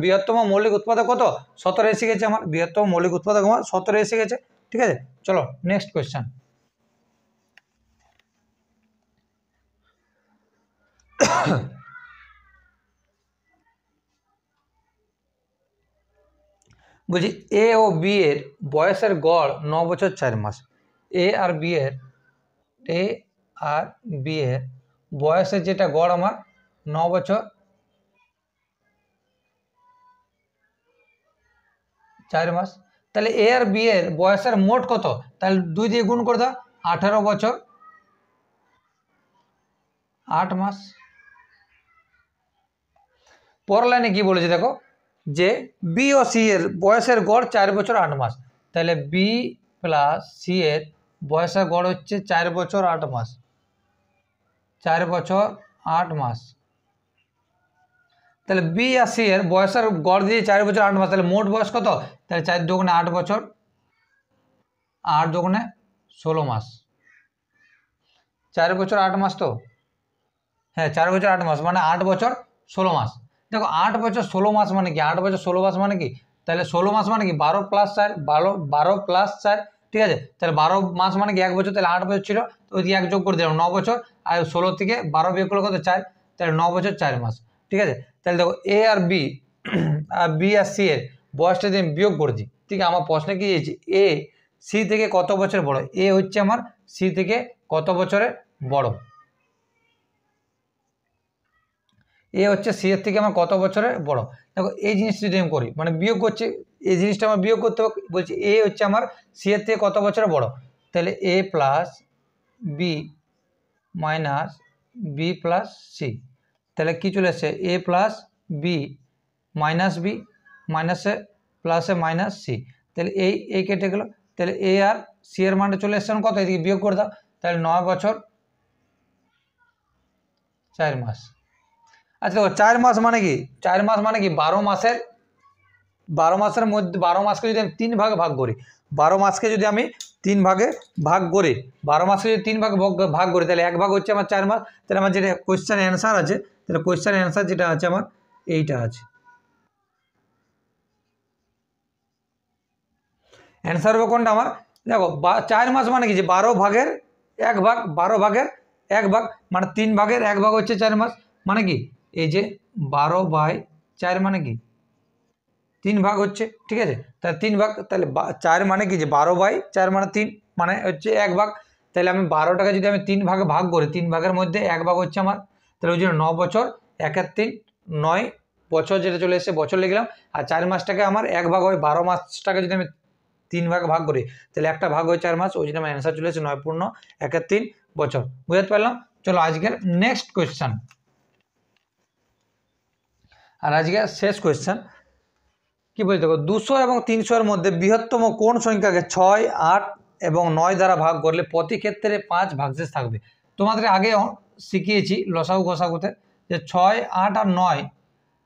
বৃহত্তম মৌলিক উৎপাদক কত 17 এসে গেছে, আমার বৃহত্তম মৌলিক উৎপাদক আমার 17 এসে গেছে, ঠিক আছে। চলো নেক্সট কোয়েশ্চেন। বলছি এ ও বি এর বয়সের গড় 9 বছর 4 মাস। এ আর বি এর বয়সের যেটা গড় আমার 9 বছর 4 মাস, তাহলে এ আর বি এর বয়সের মোট কত, তাহলে 2 দিয়ে গুণ করে দাও, 18 বছর 8 মাস। পরের লাইনে কি বলেছে দেখো, যে বি ও সি এর বয়সের গড় 4 বছর 8 মাস, তাহলে বি প্লাস সি এর বয়সের গড় হচ্ছে 4 বছর 8 মাস, 4 বছর 8 মাস, তাহলে বি আর সি এর বয়সের গড় দিয়ে 4 বছর 8 মাস, তাহলে মোট বয়স কত, তাহলে 4 দুগুণে 8 বছর, 8 দুগুণে 16 মাস, 4 বছর 8 মাস, তো হ্যাঁ 4 বছর 8 মাস মানে 8 বছর 16 মাস। দেখো 8 বছর 16 মাস মানে কি, 8 বছর 16 মাস মানে কি, তাহলে 16 মাস মানে কি 12 + 4, 12 + 4 ঠিক আছে। তাহলে 12 মাস মানে কি 1 বছর, তাহলে 8 বছর ছিল, তো ওইদিকে 1 যোগ করে দিলাম 9 বছর, আর 16 থেকে 12 বিয়োগ করলে কত 4, তাহলে 9 বছর 4 মাস। ঠিক আছে, তাহলে দেখো এ আর বি আর বি আর সি এর বয়সটা যদি আমি বিয়োগ করে দিই, ঠিক আছে, আমার প্রশ্নে কি দিয়েছে এ সি থেকে কত বছর বড়, এ হচ্ছে আমার সি থেকে কত বছরের বড়, এ হচ্ছে সি এর থেকে আমার কত বছরের বড়। দেখো এই জিনিসটা যদি আমি করি, মানে বিয়োগ করছে, এই জিনিসটা আমার বিয়োগ করতে হবে, বলছি এ হচ্ছে আমার সি এর থেকে কত বছরের বড়, তাহলে A plus B minus B plus C, তাহলে কী চলে এসছে A plus B minus B মাইনাসে প্লাসে মাইনাস সি, তাহলে এই কেটে গেল, তাহলে এ আর সি এর মানটা চলে এসছে কত, এদিকে বিয়োগ করে দাও, তাহলে 9 বছর 4 মাস। আচ্ছা দেখো 4 মাস মানে কি, 4 মাস মানে কি 12 মাসের মধ্যে 12 মাসকে যদি আমি 3 ভাগে ভাগ করি, 12 মাসকে যদি আমি 3 ভাগে ভাগ করি, 12 মাসকে যদি 3 ভাগে ভাগ করি, তাহলে 1 ভাগ হচ্ছে আমার 4 মাস। তাহলে আমার যেটা কোয়েশ্চেন অ্যান্সার আছে, তাহলে কোয়েশ্চেন অ্যান্সার যেটা আছে আমার এইটা আছে, অ্যান্সার হবে কোনটা আমার, দেখো 4 মাস মানে কি যে 12 ভাগের 1 ভাগ, 12 ভাগের 1 ভাগ মানে 3 ভাগের 1 ভাগ হচ্ছে 4 মাস, মানে কি এই যে 12/4 মানে কি 3 ভাগ হচ্ছে, ঠিক আছে, তাহলে 3 ভাগ, তাহলে 4 মানে কি যে 12/4 মানে 3 মানে হচ্ছে 1 ভাগ, তাহলে আমি 12টাকে যদি আমি 3 ভাগে ভাগ করি, 3 ভাগের মধ্যে 1 ভাগ হচ্ছে আমার, তাহলে ওই জন্য 9 বছর 1 আর 3 9 বছর যেটা চলে এসছে বছর লিখলাম, আর 4 মাসটাকে আমার 1 ভাগ হয়, 12 মাসটাকে যদি আমি 3 ভাগে ভাগ করি, তাহলে একটা ভাগ হয় 4 মাস, ওই জন্য আমার অ্যান্সার চলে এসেছে 9 পূর্ণ 1 আর 3 বছর। বুঝতে পারলাম? চলো আজকের নেক্সট কোয়েশ্চেন, আর আজকের শেষ কোয়েশ্চেন কি বলতে দেখো 200 এবং 300 এর মধ্যে বৃহত্তম কোন সংখ্যাকে 6, 8 এবং 9 দ্বারা ভাগ করলে প্রতি ক্ষেত্রে 5 ভাগশেষ থাকবে। তোমাদের আগে শিখিয়েছি লসাগু গসাগুতে যে 6, 8 আর 9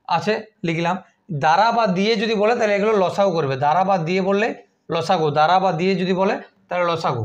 আছে লিখলাম, দ্বারা বা দিয়ে যদি বলে তাহলে এগুলো লসাগু করবে, দ্বারা বা দিয়ে বললে লসাগু, দ্বারা বা দিয়ে যদি বলে তাহলে লসাগু,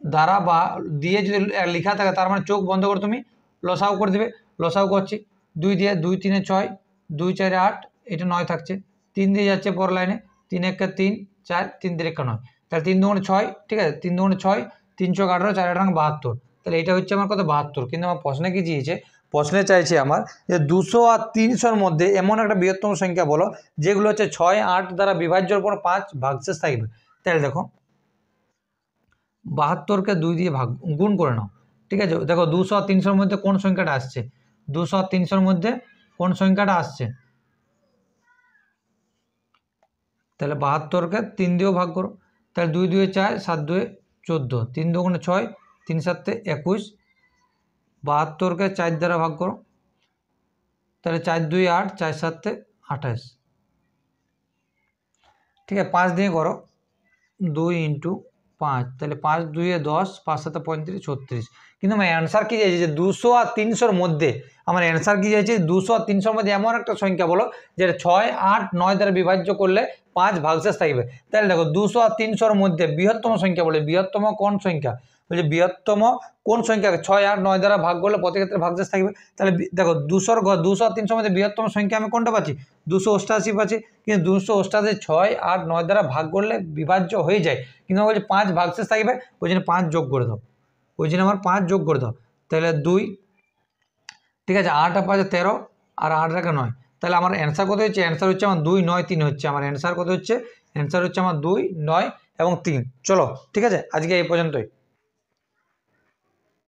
দ্বারা বা দিয়ে যদি লেখা থাকে তার মানে চোখ বন্ধ করে তুমি লসাগু করে দেবে। লসাগু করছি 2 দিয়ে 2 3 6 2 4 8, এটা 9 থাকছে, 3 দিয়ে যাচ্ছে পর লাইনে, 3 1 3 4 3 3 1 9, তাহলে 3 2 6, ঠিক আছে, 3 2 6 3 6 18 4 8 72, তাহলে এটা হচ্ছে আমার কত 72। কিন্তু আমার প্রশ্নে কি চেয়েছে, প্রশ্নে চাইছে আমার যে 200 আর 300-র মধ্যে এমন একটা বৃহত্তম সংখ্যা বলো যেগুলো হচ্ছে 6, 8 দ্বারা বিভাজ্যর পর 5 ভাগশেষ থাকবে। তাহলে দেখো 72কে 2 দিয়ে ভাগ গুণ করে নাও, ঠিক আছে, দেখো 200 আর 300-র মধ্যে কোন সংখ্যাটা আসছে, 200 আর 300-র মধ্যে কোন সংখ্যাটা আসছে, তাহলে 72কে 3 দিয়েও ভাগ করো, তাহলে 2 2 4 7 2 14, 3 2 6 3 7 21, 72কে 4 দ্বারা ভাগ করো, তাহলে 4 2 8 4 7 28, ঠিক আছে, 5 দিয়ে করো 2 × 5, তাহলে 5 2 10 5 7 35 36, কিন্তু আমার অ্যান্সার কী চাইছে যে 200 আর 300-র মধ্যে, আমার অ্যান্সার কী চাইছে 200 আর 300-র মধ্যে এমন একটা সংখ্যা বলো যেটা 6, 8, 9 দ্বারা বিভাজ্য করলে 5 ভাগশেষ থাকবে। তাহলে দেখো 200 আর 300-র মধ্যে বৃহত্তম সংখ্যা বলে, বৃহত্তম কোন সংখ্যা বলছে, বৃহত্তম কোন সংখ্যাকে 6, 8, 9 দ্বারা ভাগ করলে প্রতি ক্ষেত্রে ভাগশেষ থাকবে। তাহলে দেখো 200 আর 300-র মধ্যে বৃহত্তম সংখ্যা আমি কোনটা পাচ্ছি, 288 পাচ্ছি, কিন্তু 288 6, 8, 9 দ্বারা ভাগ করলে বিভাজ্য হয়ে যায়, কিন্তু আমার বলছে 5 ভাগশেষ থাকবে, ওই জন্য 5 যোগ করে দাও, ওই জন্য আমার 5 যোগ করে দাও, তাহলে 2, ঠিক আছে, 8 আর 5 13 আর 8 আর 9, তাহলে আমার অ্যান্সার কত হচ্ছে, অ্যান্সার হচ্ছে আমার 2 9 3 হচ্ছে, আমার অ্যান্সার কত হচ্ছে, অ্যান্সার হচ্ছে আমার 2 9 এবং 3। চলো ঠিক আছে, আজকে এই পর্যন্তই।